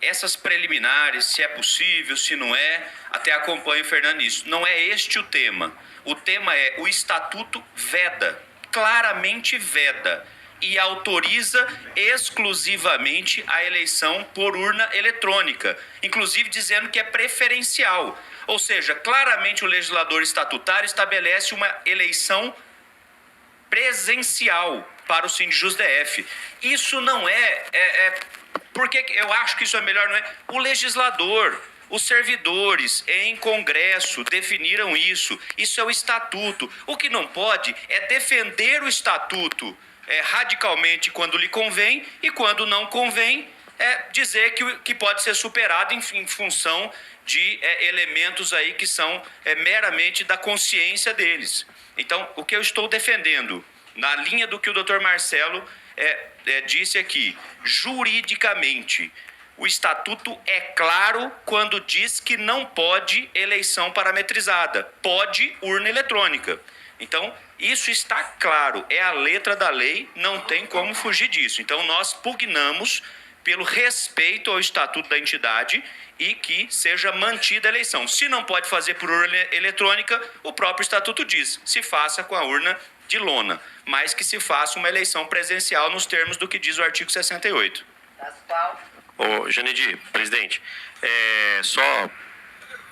Essas preliminares, se é possível, se não é, até acompanho o Fernando nisso. Não é este o tema. O tema é: o estatuto veda, claramente veda, e autoriza exclusivamente a eleição por urna eletrônica, inclusive dizendo que é preferencial. Ou seja, claramente o legislador estatutário estabelece uma eleição presencial para o Sindjus-DF. Isso não por que eu acho que isso é melhor? Não é o legislador, os servidores em Congresso definiram isso. Isso é o estatuto. O que não pode é defender o estatuto radicalmente quando lhe convém, e quando não convém dizer que pode ser superado em função de elementos aí que são meramente da consciência deles. Então, o que eu estou defendendo, na linha do que o Dr. Marcelo disse aqui, juridicamente, o estatuto é claro quando diz que não pode eleição parametrizada, pode urna eletrônica. Então, isso está claro, é a letra da lei, não tem como fugir disso. Então, nós pugnamos pelo respeito ao estatuto da entidade e que seja mantida a eleição. Se não pode fazer por urna eletrônica, o próprio estatuto diz, se faça com a urna de lona, mas que se faça uma eleição presencial nos termos do que diz o artigo 68. Ô, Janedir, presidente, só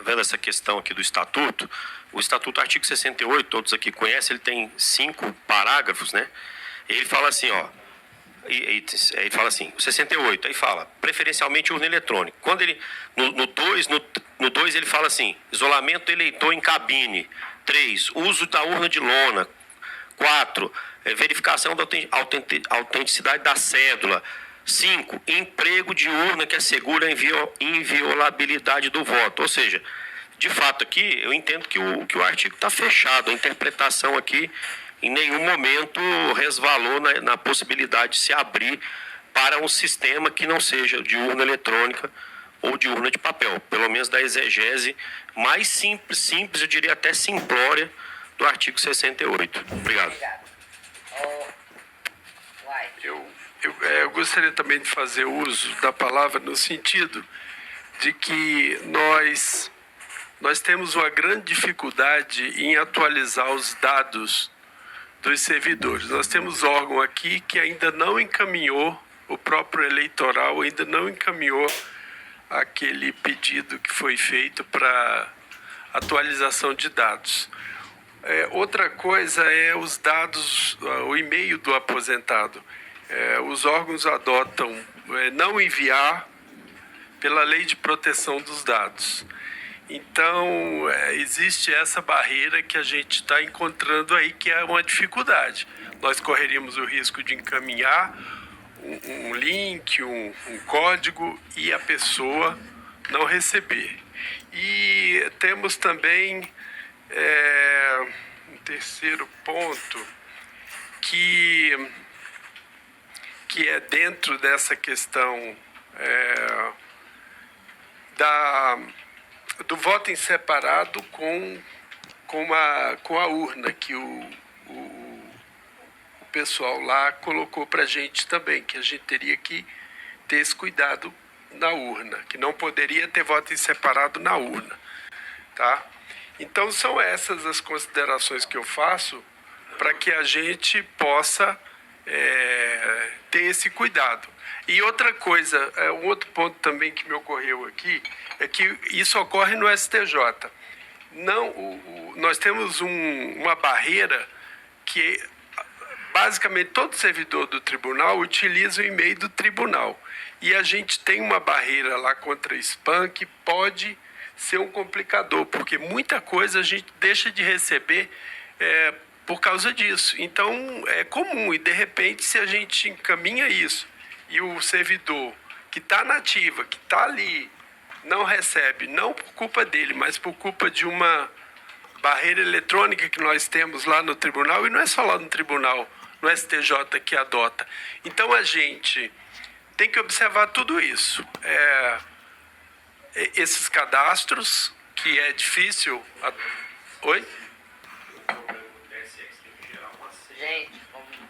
vendo essa questão aqui do estatuto, o estatuto, artigo 68, todos aqui conhecem, ele tem 5 parágrafos, né? Ele fala assim, ó, ele fala assim, 68, aí fala, preferencialmente urna eletrônica. Quando ele, no 2 ele fala assim, isolamento do eleitor em cabine. 3, uso da urna de lona. 4, verificação da autenticidade da cédula. 5, emprego de urna que assegura a inviolabilidade do voto. Ou seja, de fato aqui, eu entendo que o artigo está fechado. A interpretação aqui, em nenhum momento, resvalou na possibilidade de se abrir para um sistema que não seja de urna eletrônica ou de urna de papel. Pelo menos da exegese mais simples, eu diria até simplória, do artigo 68. Obrigado. Eu gostaria também de fazer uso da palavra no sentido de que nós temos uma grande dificuldade em atualizar os dados dos servidores. Nós temos órgão aqui que ainda não encaminhou, o próprio eleitoral ainda não encaminhou aquele pedido que foi feito para atualização de dados. Outra coisa é os dados, o e-mail do aposentado. Os órgãos adotam não enviar pela lei de proteção dos dados. Então, existe essa barreira que a gente está encontrando aí, que é uma dificuldade. Nós correríamos o risco de encaminhar um link, um código e a pessoa não receber. E temos também um terceiro ponto que é dentro dessa questão do voto em separado com a urna, que o pessoal lá colocou para a gente também, que a gente teria que ter esse cuidado na urna, que não poderia ter voto em separado na urna, tá? Então, são essas as considerações que eu faço para que a gente possa ter esse cuidado. E outra coisa, um outro ponto também que me ocorreu aqui, é que isso ocorre no STJ. Nós temos uma barreira que, basicamente, todo servidor do tribunal utiliza o e-mail do tribunal. E a gente tem uma barreira lá contra spam que pode ser um complicador, porque muita coisa a gente deixa de receber por causa disso. Então, é comum, e de repente, se a gente encaminha isso e o servidor que está na ativa, que está ali, não recebe, não por culpa dele, mas por culpa de uma barreira eletrônica que nós temos lá no tribunal, e não é só lá no tribunal, no STJ que adota. Então a gente tem que observar tudo isso. Esses cadastros, que é difícil... Oi?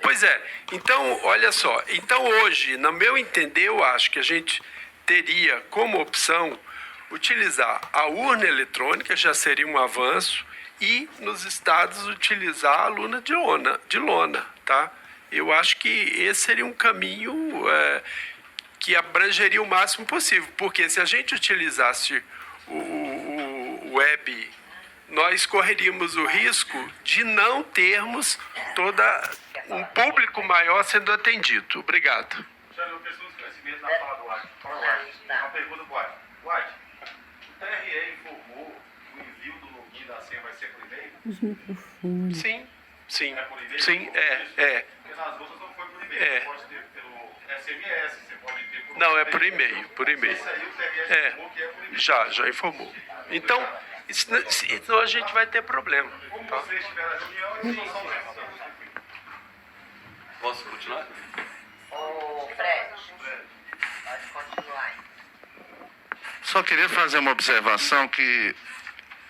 Pois é. Então, olha só. Então, hoje, no meu entender, eu acho que a gente teria como opção utilizar a urna eletrônica, já seria um avanço, e nos estados utilizar a lona de lona, tá? Eu acho que esse seria um caminho que abrangeria o máximo possível, porque se a gente utilizasse o web, nós correríamos o risco de não termos um público maior sendo atendido. Obrigado. Eu preciso de esclarecimento na fala do White. Uma pergunta do White. White, o TRE informou que o envio do login da senha vai ser por e-mail? Sim. É por e-mail? Sim, Porque nas outras não foi por e-mail. Você pode ter pelo SMS, você pode ter por... Não, é por e-mail, Isso aí o TRE já informou que é por e-mail. Já informou. Então, senão a gente vai ter problema. Como vocês tiveram a reunião, eles não são necessários. Posso continuar? Ô, Fred, pode continuar. Só queria fazer uma observação que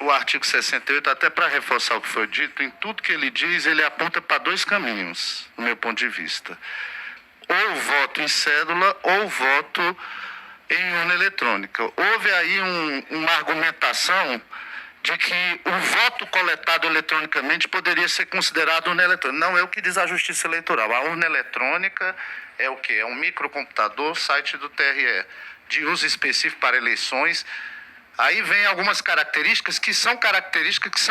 o artigo 68, até para reforçar o que foi dito, em tudo que ele diz, ele aponta para dois caminhos, do meu ponto de vista. Ou voto em cédula, ou voto em urna eletrônica. Houve aí uma argumentação de que o voto coletado eletronicamente poderia ser considerado urna eletrônica. Não é o que diz a Justiça Eleitoral. A urna eletrônica é o quê? É um microcomputador, site do TRE, de uso específico para eleições. Aí vem algumas características que são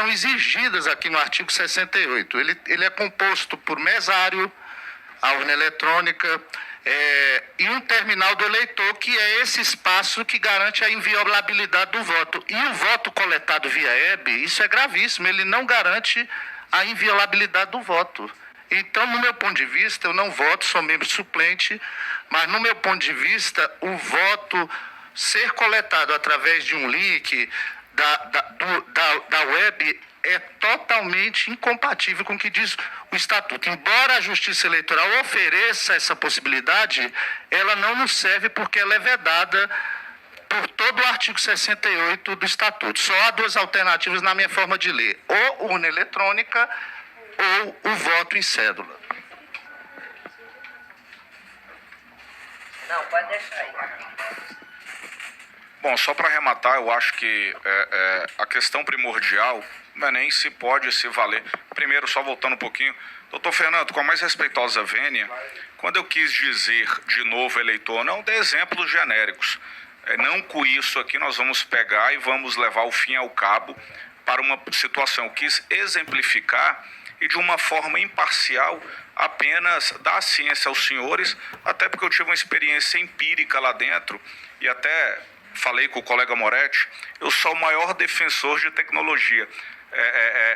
exigidas aqui no artigo 68. Ele é composto por mesário, a urna eletrônica, e um terminal do eleitor, que é esse espaço que garante a inviolabilidade do voto. E o voto coletado via web, isso é gravíssimo, ele não garante a inviolabilidade do voto. Então, no meu ponto de vista, eu não voto, sou membro suplente, mas no meu ponto de vista, o voto ser coletado através de um link da web é totalmente incompatível com o que diz o Estatuto. Embora a Justiça Eleitoral ofereça essa possibilidade, ela não nos serve porque ela é vedada por todo o artigo 68 do Estatuto. Só há duas alternativas na minha forma de ler: ou urna eletrônica ou o voto em cédula. Não, pode deixar aí. Bom, só para arrematar, eu acho que a questão primordial não é nem se pode se valer. Primeiro, só voltando um pouquinho, doutor Fernando, com a mais respeitosa vênia, quando eu quis dizer de novo eleitor, não dê exemplos genéricos. Não com isso aqui nós vamos pegar e vamos levar o fim ao cabo para uma situação. Eu quis exemplificar e de uma forma imparcial apenas dar ciência aos senhores, até porque eu tive uma experiência empírica lá dentro e até falei com o colega Moretti, eu sou o maior defensor de tecnologia.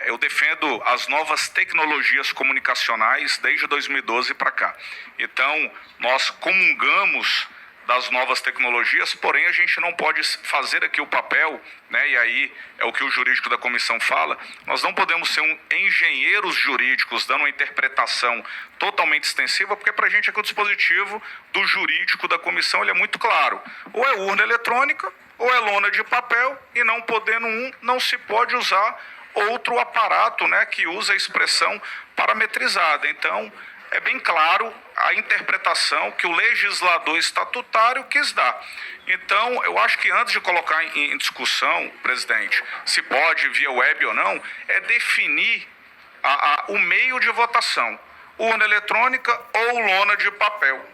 Eu defendo as novas tecnologias comunicacionais desde 2012 para cá. Então, nós comungamos das novas tecnologias, porém a gente não pode fazer aqui o papel, né, e aí é o que o jurídico da comissão fala, nós não podemos ser engenheiros jurídicos dando uma interpretação totalmente extensiva, porque para a gente aqui o dispositivo do jurídico da comissão ele é muito claro, ou é urna eletrônica, ou é lona de papel, e não podendo não se pode usar outro aparato, né, que usa a expressão parametrizada. Então, é bem claro a interpretação que o legislador estatutário quis dar. Então, eu acho que antes de colocar em discussão, presidente, se pode via web ou não, é definir o meio de votação, urna eletrônica ou lona de papel.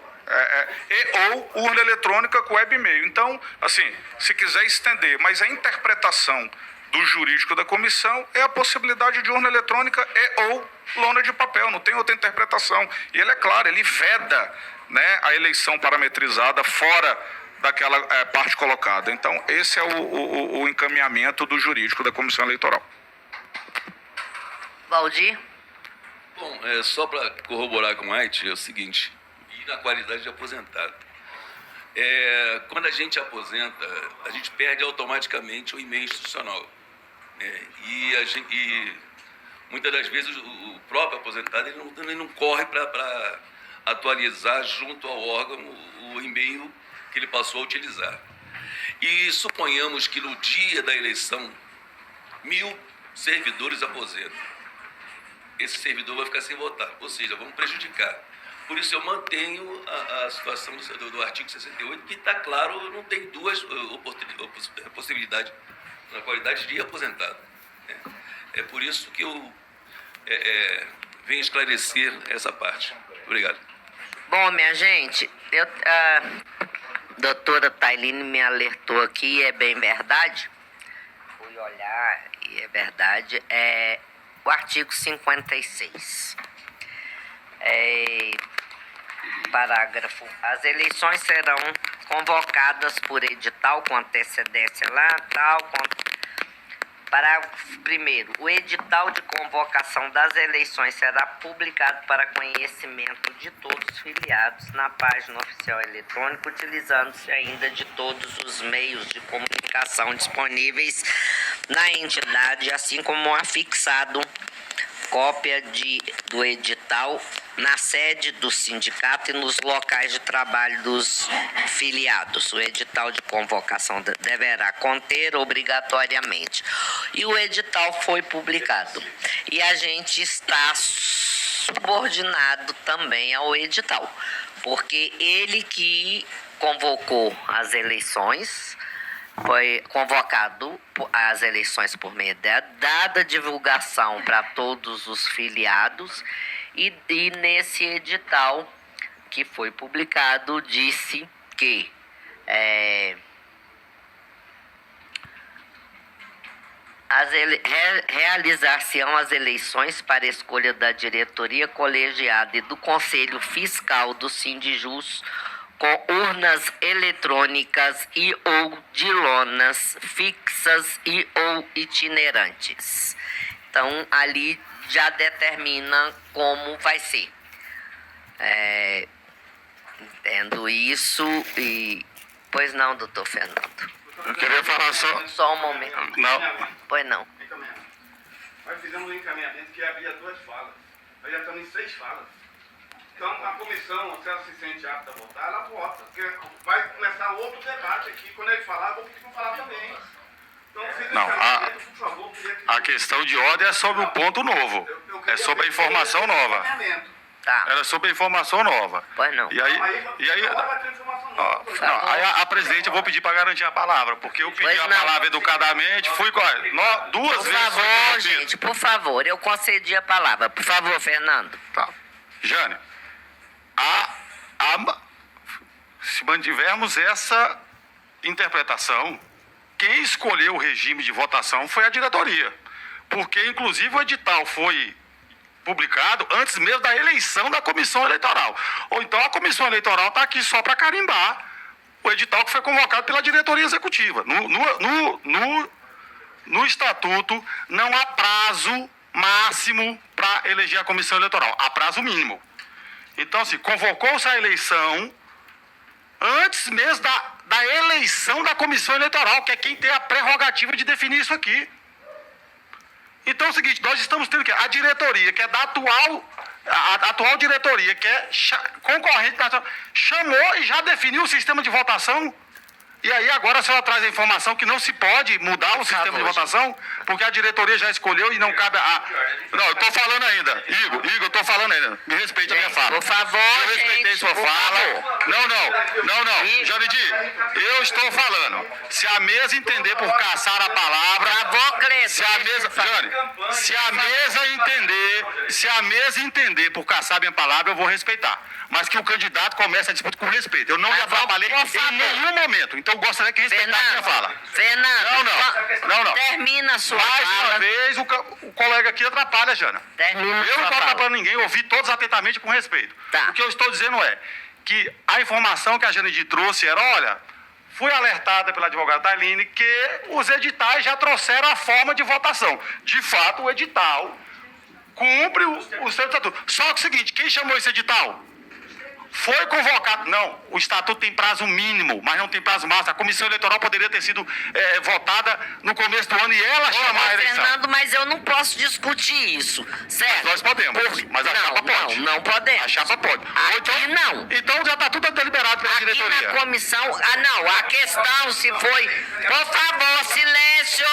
Ou urna eletrônica com web e-mail. Então, assim, se quiser estender, mas a interpretação do jurídico da comissão é a possibilidade de urna eletrônica ou lona de papel, não tem outra interpretação. E ele é claro, ele veda, né, a eleição parametrizada fora daquela parte colocada. Então, esse é o encaminhamento do jurídico da comissão eleitoral. Valdir? Bom, só para corroborar com o White, é o seguinte, e na qualidade de aposentado. Quando a gente aposenta, a gente perde automaticamente o e-mail institucional. E muitas das vezes o próprio aposentado ele não corre para atualizar junto ao órgão o e-mail que ele passou a utilizar. E suponhamos que no dia da eleição, 1.000 servidores aposentam. Esse servidor vai ficar sem votar, ou seja, vamos prejudicar. Por isso eu mantenho a situação do artigo 68, que está claro, não tem duas possibilidades na qualidade de aposentado. É por isso que eu venho esclarecer essa parte. Obrigado. Bom, minha gente, a doutora Tailine me alertou aqui, é bem verdade. Fui olhar e é verdade. É o artigo 56. Parágrafo. As eleições serão convocadas por edital com antecedência lá, tal. Parágrafo 1º. O edital de convocação das eleições será publicado para conhecimento de todos os filiados na página oficial eletrônica, utilizando-se ainda de todos os meios de comunicação disponíveis na entidade, assim como afixado cópia do edital na sede do sindicato e nos locais de trabalho dos filiados. O edital de convocação deverá conter obrigatoriamente. E o edital foi publicado. E a gente está subordinado também ao edital, porque ele que convocou as eleições, foi convocado às eleições por meio da dada divulgação para todos os filiados e nesse edital que foi publicado disse que realizar-se-ão as eleições para escolha da diretoria colegiada e do Conselho Fiscal do Sindijus com urnas eletrônicas e ou de lonas fixas e ou itinerantes. Então, ali já determina como vai ser. Entendo isso e... Pois não, doutor Fernando. Eu queria falar Só um momento. Não. Pois não. Nós fizemos um encaminhamento que havia 2 falas. Nós já estamos em 6 falas. Então, a comissão, se ela se sente apta a votar, ela vota. Porque vai começar outro debate aqui. Quando ele falar, eu vou pedir para falar também. Então, Não, por favor, a questão de ordem é sobre o ponto novo. É sobre a informação nova. Tá. Era sobre a informação nova. Pois não. E aí a presidente, eu vou pedir para garantir a palavra, porque eu pedi a palavra educadamente, fui duas vezes. Por favor, gente, por favor, eu concedi a palavra. Por favor, Fernando. Tá. Jane, se mantivermos essa interpretação, quem escolheu o regime de votação foi a diretoria, porque inclusive o edital foi publicado antes mesmo da eleição da comissão eleitoral. Ou então a comissão eleitoral está aqui só para carimbar o edital que foi convocado pela diretoria executiva. No estatuto não há prazo máximo para eleger a comissão eleitoral, há prazo mínimo. Então, se convocou-se a eleição antes mesmo da eleição da comissão eleitoral, que é quem tem a prerrogativa de definir isso aqui. Então é o seguinte, nós estamos tendo que a diretoria, que é da atual diretoria, que é concorrente, chamou e já definiu o sistema de votação. E aí agora a senhora traz a informação que não se pode mudar o sistema de votação, porque a diretoria já escolheu e não cabe a... Não, eu estou falando ainda. Igor, eu estou falando ainda. Me respeite a minha fala. Por favor, eu respeitei sua fala. Não. Janidi, eu estou falando. Se a mesa entender por caçar a palavra... Se a mesa entender por caçar a minha palavra, eu vou respeitar. Mas que o candidato comece a disputa com respeito. Eu não lhe atrapalhei em nenhum momento. Então eu gostaria que respeitasse a minha fala. Fernando, não. Termina a sua Mais fala. uma vez, o colega aqui atrapalha, Jana. Termina eu não estou atrapalhando ninguém, eu ouvi todos atentamente com respeito. Tá. O que eu estou dizendo é que a informação que a Janedi trouxe era, olha, fui alertada pela advogada Tailine que os editais já trouxeram a forma de votação. De fato, o edital cumpre o seu estatuto. Só que é o seguinte, quem chamou esse edital? Foi convocado. Não, o estatuto tem prazo mínimo, mas não tem prazo máximo. A comissão eleitoral poderia ter sido votada no começo do ano e ela chamar a eleição. Fernando, mas eu não posso discutir isso, certo? Nós podemos, mas a chapa pode. Não podemos. A chapa pode. Aqui não. Então já está tudo deliberado pela diretoria. Aqui na comissão... a questão se foi... Por favor, silêncio.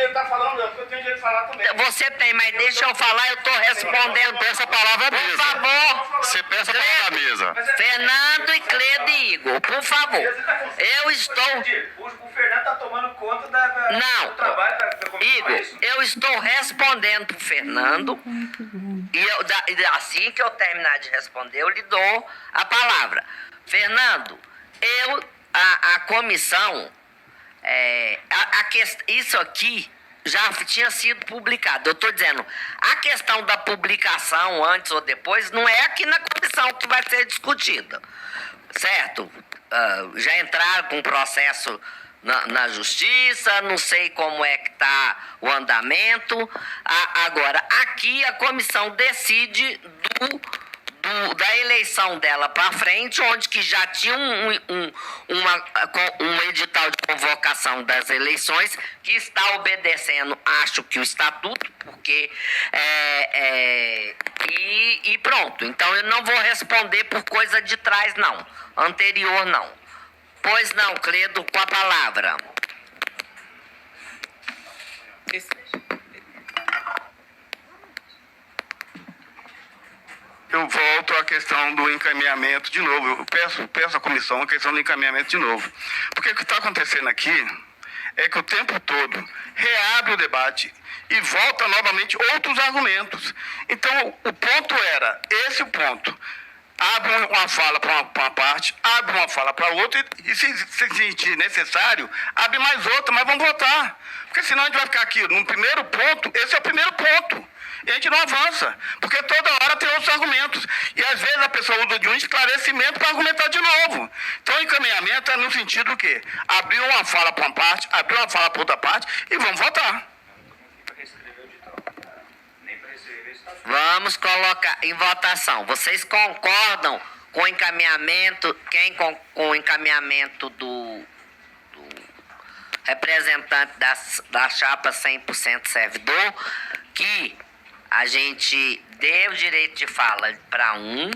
Está falando, eu tenho direito de falar também. Você tem, mas deixa eu falar, eu estou respondendo. Peça a palavra à mesa. Por favor. Você peça a palavra à mesa. Fernando e Cledo e Igor, por favor. Eu estou... O Fernando está tomando conta Não, do trabalho da comissão. Igor, eu estou respondendo pro Fernando e assim que eu terminar de responder, eu lhe dou a palavra. Fernando, a comissão, isso aqui já tinha sido publicado. Eu estou dizendo, a questão da publicação antes ou depois não é aqui na comissão que vai ser discutida, certo? Já entraram com processo na justiça, não sei como é que está o andamento. Agora, aqui a comissão decide da eleição dela para frente, onde que já tinha um edital de convocação das eleições que está obedecendo, acho que o estatuto, porque e pronto. Então eu não vou responder por coisa de trás, não. Anterior, não. Pois não, Cledo, com a palavra. Eu volto à questão do encaminhamento de novo. Eu peço à comissão a questão do encaminhamento de novo. Porque o que está acontecendo aqui é que o tempo todo reabre o debate e volta novamente outros argumentos. Então, o ponto era, esse o ponto. Abre uma fala para uma parte, abre uma fala para outra e se sentir necessário, abre mais outra, mas vamos votar. Porque senão a gente vai ficar aqui no primeiro ponto, esse é o primeiro ponto. E a gente não avança, porque toda hora tem outros argumentos. E às vezes a pessoa usa de um esclarecimento para argumentar de novo. Então o encaminhamento é no sentido do quê? Abrir uma fala para uma parte, abrir uma fala para outra parte e vamos votar. Vamos colocar em votação. Vocês concordam com o encaminhamento? Quem com o encaminhamento do representante da chapa 100% servidor? Que a gente dê o direito de fala para um,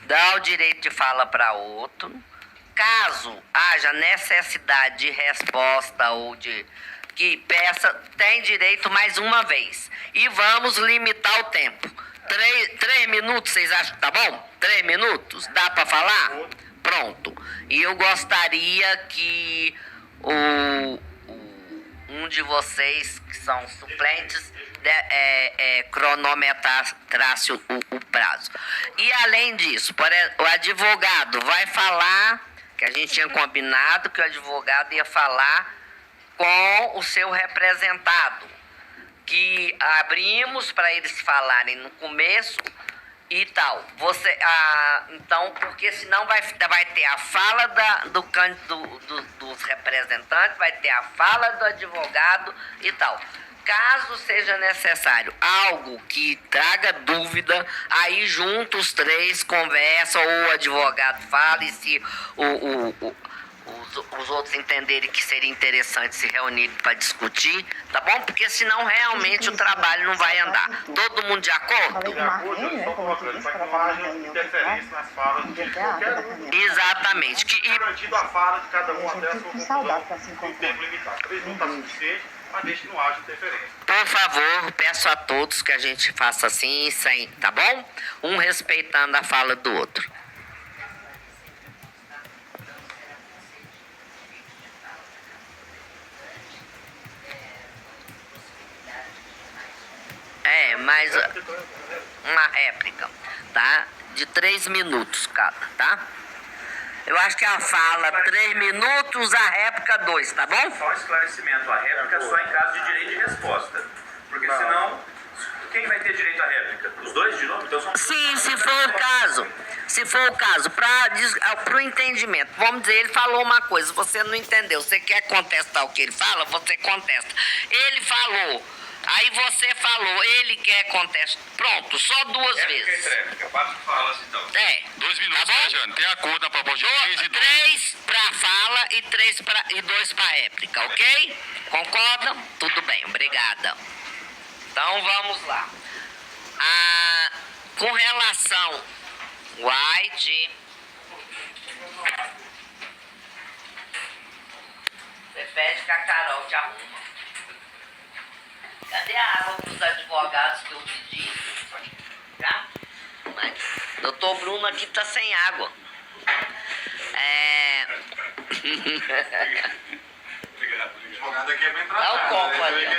dá o direito de fala para outro. Caso haja necessidade de resposta ou de que peça, tem direito mais uma vez. E vamos limitar o tempo. 3 minutos, vocês acham que tá bom? 3 minutos? Dá para falar? Pronto. E eu gostaria que um de vocês, que são suplentes, cronometrasse o prazo. E além disso, o advogado vai falar, que a gente tinha combinado que o advogado ia falar com o seu representado, que abrimos para eles falarem no começo e tal. Então, porque senão vai ter a fala dos representantes, vai ter a fala do advogado e tal. Caso seja necessário algo que traga dúvida, aí junto os três conversam, ou o advogado fala, e se os outros entenderem que seria interessante se reunirem para discutir, tá bom? Porque senão realmente o trabalho não vai andar. Todo mundo de acordo? Exatamente. Garantido a fala de cada uma dessas com tempo limitado. 3 minutos está suficiente, mas desde que não haja interferência. Por favor, peço a todos que a gente faça assim, sem, tá bom? Um respeitando a fala do outro. Mais uma réplica, tá? De 3 minutos cada, tá? Eu acho que a fala 3 minutos, a réplica 2, tá bom? Só um esclarecimento, a réplica é só em caso de direito de resposta. Porque senão, quem vai ter direito à réplica? Os dois de novo? Então, sim, se for o caso. Se for o caso, para o entendimento. Vamos dizer, ele falou uma coisa, você não entendeu. Você quer contestar o que ele fala? Você contesta. Ele falou. Aí você falou, ele quer contestar. Pronto, só 2 vezes. Então. 2 minutos, tá, Jane? Tem acordo na proposta de 3 e 2. 3 para fala e 2 para réplica, ok? Concordam? Tudo bem, obrigada. Então vamos lá. Com relação White, você pede que a Carol te arruma. Cadê a água dos advogados que eu pedi? Já? Mas, doutor Bruno aqui tá sem água. Obrigado. O advogado aqui é bem tratado. Dá o copo ali, ó.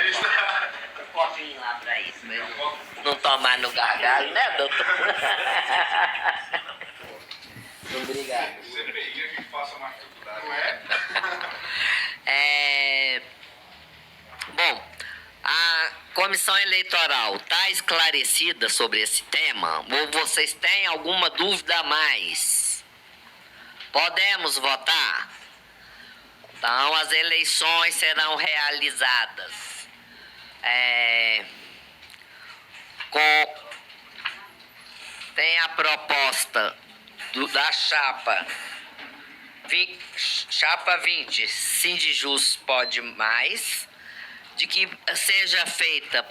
Um copinho lá pra isso, pra ele não tomar no gargalo, né, doutor? Obrigado. CPI a gente passa mais dificuldade. Não é? Bom, a comissão eleitoral está esclarecida sobre esse tema? Ou vocês têm alguma dúvida a mais? Podemos votar? Então, as eleições serão realizadas tem a proposta da chapa 20, Sindijus pode mais, de que seja feita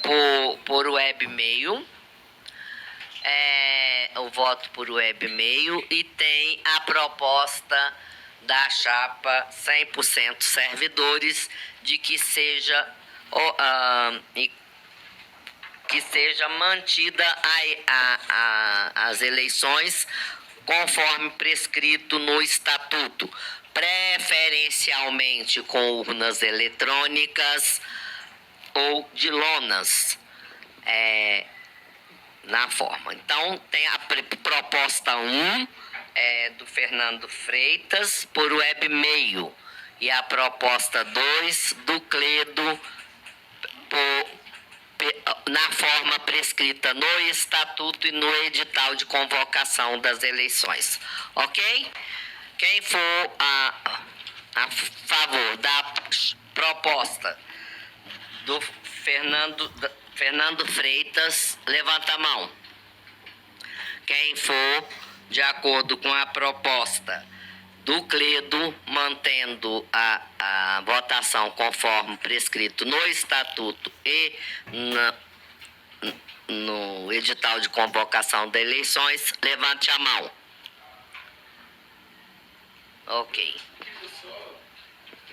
por web-mail, o voto por web-mail, e tem a proposta da chapa 100% servidores, de que seja mantida as eleições conforme prescrito no estatuto, preferencialmente com urnas eletrônicas ou de lonas na forma. Então, tem a proposta 1 do Fernando Freitas por web-mail, e a proposta 2 do Cledo na forma prescrita no estatuto e no edital de convocação das eleições. Ok? Quem for a favor da proposta do Fernando Freitas, levanta a mão. Quem for de acordo com a proposta do Cledo, mantendo a votação conforme prescrito no estatuto e no edital de convocação das eleições, levante a mão. Ok.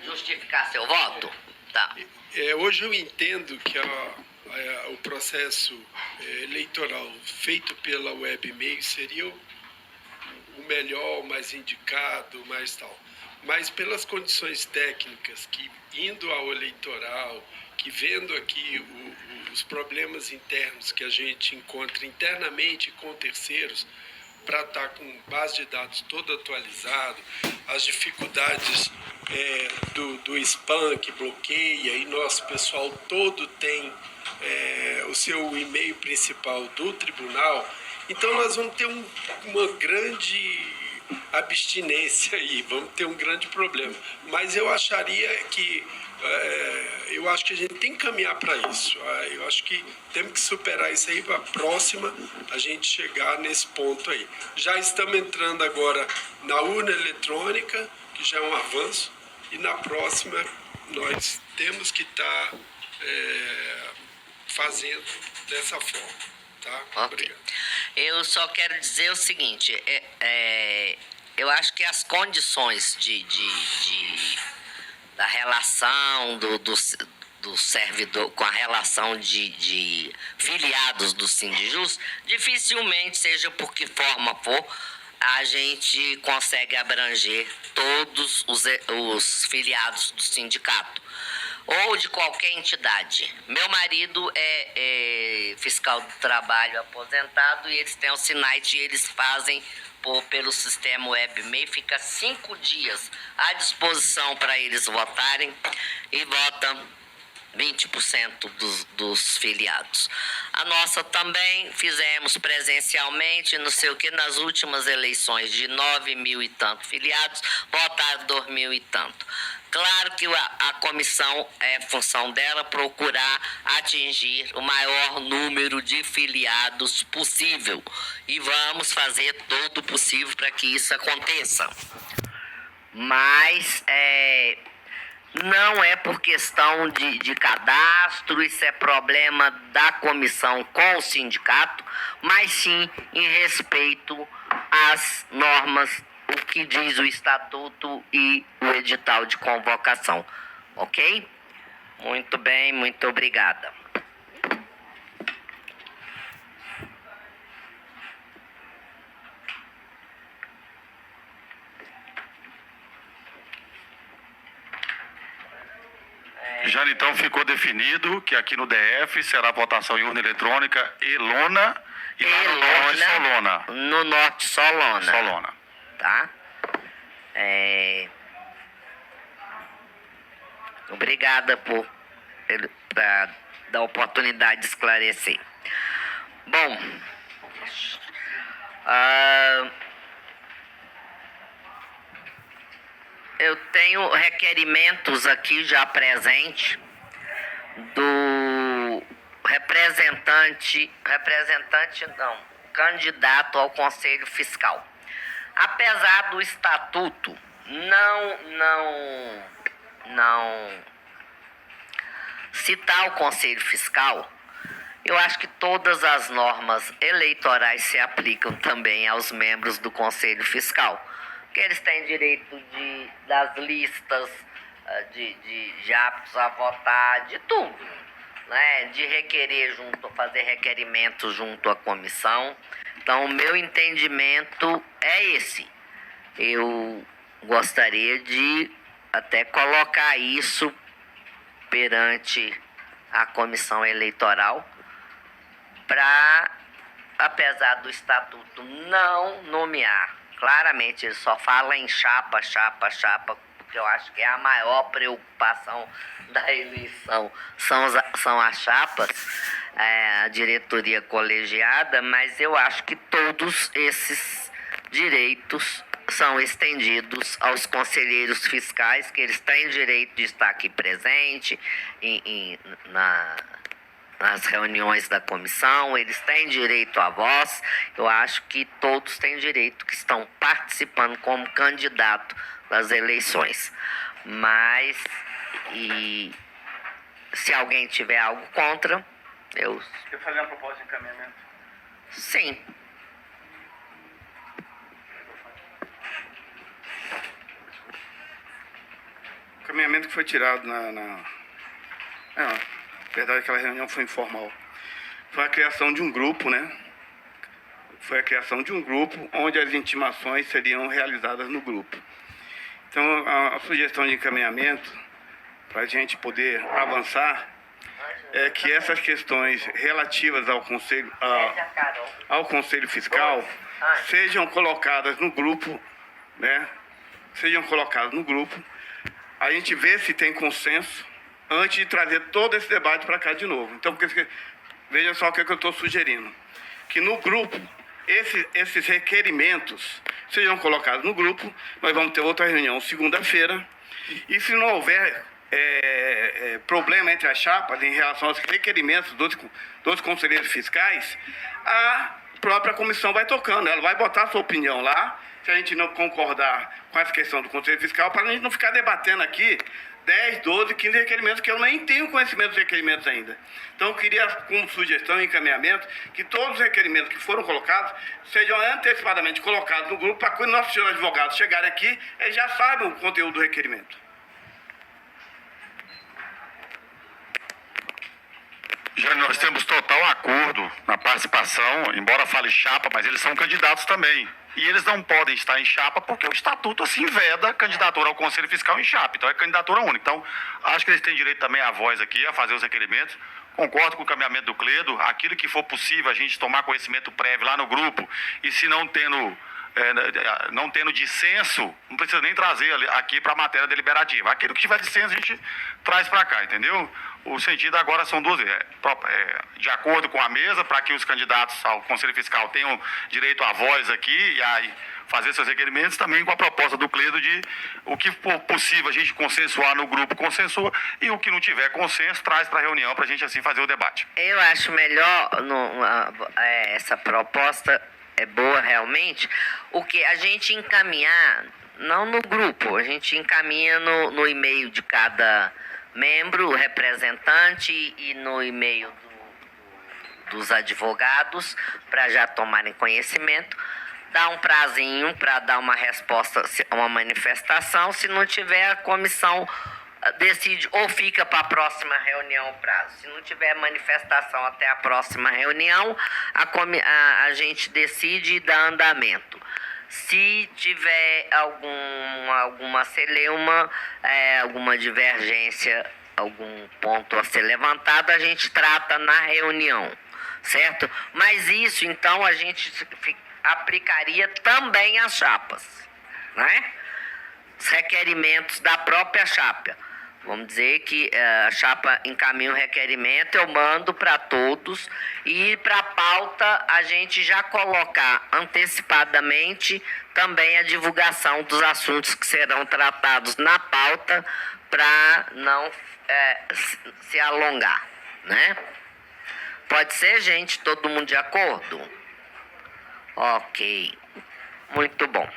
Justificar seu voto? Tá. Hoje eu entendo que o processo eleitoral feito pela web-mail seria o melhor, o mais indicado, mais tal. Mas pelas condições técnicas, que indo ao eleitoral, que vendo aqui os problemas internos que a gente encontra internamente com terceiros, para estar com base de dados todo atualizado, as dificuldades do spam que bloqueia, e nosso pessoal todo tem o seu e-mail principal do tribunal. Então nós vamos ter uma grande abstinência aí, vamos ter um grande problema. Mas eu acharia que eu acho que a gente tem que caminhar para isso. Eu acho que temos que superar isso aí para a próxima a gente chegar nesse ponto aí. Já estamos entrando agora na urna eletrônica, que já é um avanço, e na próxima nós temos que estar fazendo dessa forma. Tá? Okay. Obrigado. Eu só quero dizer o seguinte, eu acho que as condições da relação do servidor com a relação de filiados do Sindijus, dificilmente, seja por que forma for, a gente consegue abranger todos os filiados do sindicato ou de qualquer entidade. Meu marido é fiscal do trabalho aposentado, e eles têm o Sinait, e eles fazem pelo sistema web-mail, fica 5 dias à disposição para eles votarem, e votam 20% dos filiados. A nossa também fizemos presencialmente, não sei o que, nas últimas eleições, de 9 mil e tanto filiados, votaram 2 mil e tanto. Claro que a comissão, é função dela procurar atingir o maior número de filiados possível. E vamos fazer todo o possível para que isso aconteça. Mas não é por questão de cadastro, isso é problema da comissão com o sindicato, mas sim em respeito às normas, o que diz o estatuto e o edital de convocação. Ok? Muito bem, muito obrigada. Já então ficou definido que aqui no DF será votação em urna eletrônica e lona, e lá no norte só lona. No norte só lona. Só lona. Tá? Obrigada por dar a oportunidade de esclarecer. Bom, eu tenho requerimentos aqui já presente do candidato ao Conselho Fiscal. Apesar do estatuto não citar o Conselho Fiscal, eu acho que todas as normas eleitorais se aplicam também aos membros do Conselho Fiscal. Que eles têm direito das listas, de aptos a votar, de tudo, né? De requerer fazer requerimento junto à comissão. Então, o meu entendimento é esse. Eu gostaria de até colocar isso perante a comissão eleitoral para, apesar do estatuto não nomear, claramente ele só fala em chapa, porque eu acho que é a maior preocupação da eleição são as chapas, a diretoria colegiada, mas eu acho que todos esses direitos são estendidos aos conselheiros fiscais, que eles têm direito de estar aqui presente nas reuniões da comissão, eles têm direito à voz. Eu acho que todos têm direito, que estão participando como candidato das eleições. Mas, se alguém tiver algo contra, eu... Quer fazer uma proposta de encaminhamento? Sim. O encaminhamento que foi tirado na verdade, aquela reunião foi informal. Foi a criação de um grupo, né? Foi a criação de um grupo onde as intimações seriam realizadas no grupo. Então, a sugestão de encaminhamento, para a gente poder avançar, é que essas questões relativas ao Conselho Fiscal sejam colocadas no grupo, né? Sejam colocadas no grupo. A gente vê se tem consenso antes de trazer todo esse debate para cá de novo. Então, veja só o que eu estou sugerindo. Que no grupo, esses requerimentos sejam colocados no grupo. Nós vamos ter outra reunião segunda-feira. E se não houver problema entre as chapas em relação aos requerimentos dos conselheiros fiscais, a própria comissão vai tocando. Ela vai botar a sua opinião lá, se a gente não concordar com essa questão do Conselho Fiscal, para a gente não ficar debatendo aqui 10, 12, 15 requerimentos, que eu nem tenho conhecimento dos requerimentos ainda. Então, eu queria, como sugestão e encaminhamento, que todos os requerimentos que foram colocados sejam antecipadamente colocados no grupo, para quando nossos senhores advogados chegarem aqui, eles já saibam o conteúdo do requerimento. Já nós temos total acordo na participação, embora fale chapa, mas eles são candidatos também. E eles não podem estar em chapa porque o estatuto assim veda a candidatura ao Conselho Fiscal em chapa. Então é candidatura única. Então acho que eles têm direito também à voz aqui, a fazer os requerimentos. Concordo com o caminhamento do Cledo. Aquilo que for possível a gente tomar conhecimento prévio lá no grupo. E se não tendo não tendo dissenso, não precisa nem trazer aqui para a matéria deliberativa. Aquilo que tiver dissenso, a gente traz para cá, entendeu? O sentido agora são duas, de acordo com a mesa, para que os candidatos ao Conselho Fiscal tenham direito à voz aqui e aí fazer seus requerimentos, também com a proposta do Cledo de o que for possível a gente consensuar no grupo, consensua, e o que não tiver consenso, traz para a reunião para a gente assim fazer o debate. Eu acho melhor, essa proposta é boa realmente, o que a gente encaminhar, não no grupo, a gente encaminha no e-mail de cada membro, representante, e no e-mail dos advogados, para já tomarem conhecimento. Dá um prazinho para dar uma resposta, uma manifestação. Se não tiver, a comissão decide ou fica para a próxima reunião o prazo. Se não tiver manifestação até a próxima reunião, a gente decide e dá andamento. Se tiver alguma celeuma, alguma divergência, algum ponto a ser levantado, a gente trata na reunião, certo? Mas isso, então, a gente aplicaria também às chapas, né? Os requerimentos da própria chapa. Vamos dizer que a chapa encaminha o requerimento, eu mando para todos, e para a pauta a gente já colocar antecipadamente também a divulgação dos assuntos que serão tratados na pauta, para não se alongar, né? Pode ser, gente? Todo mundo de acordo? Ok, muito bom.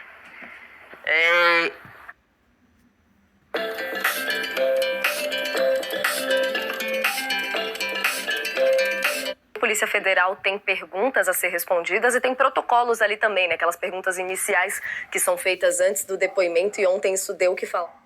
A Polícia Federal tem perguntas a ser respondidas e tem protocolos ali também, né? Aquelas perguntas iniciais que são feitas antes do depoimento, e ontem isso deu o que falar.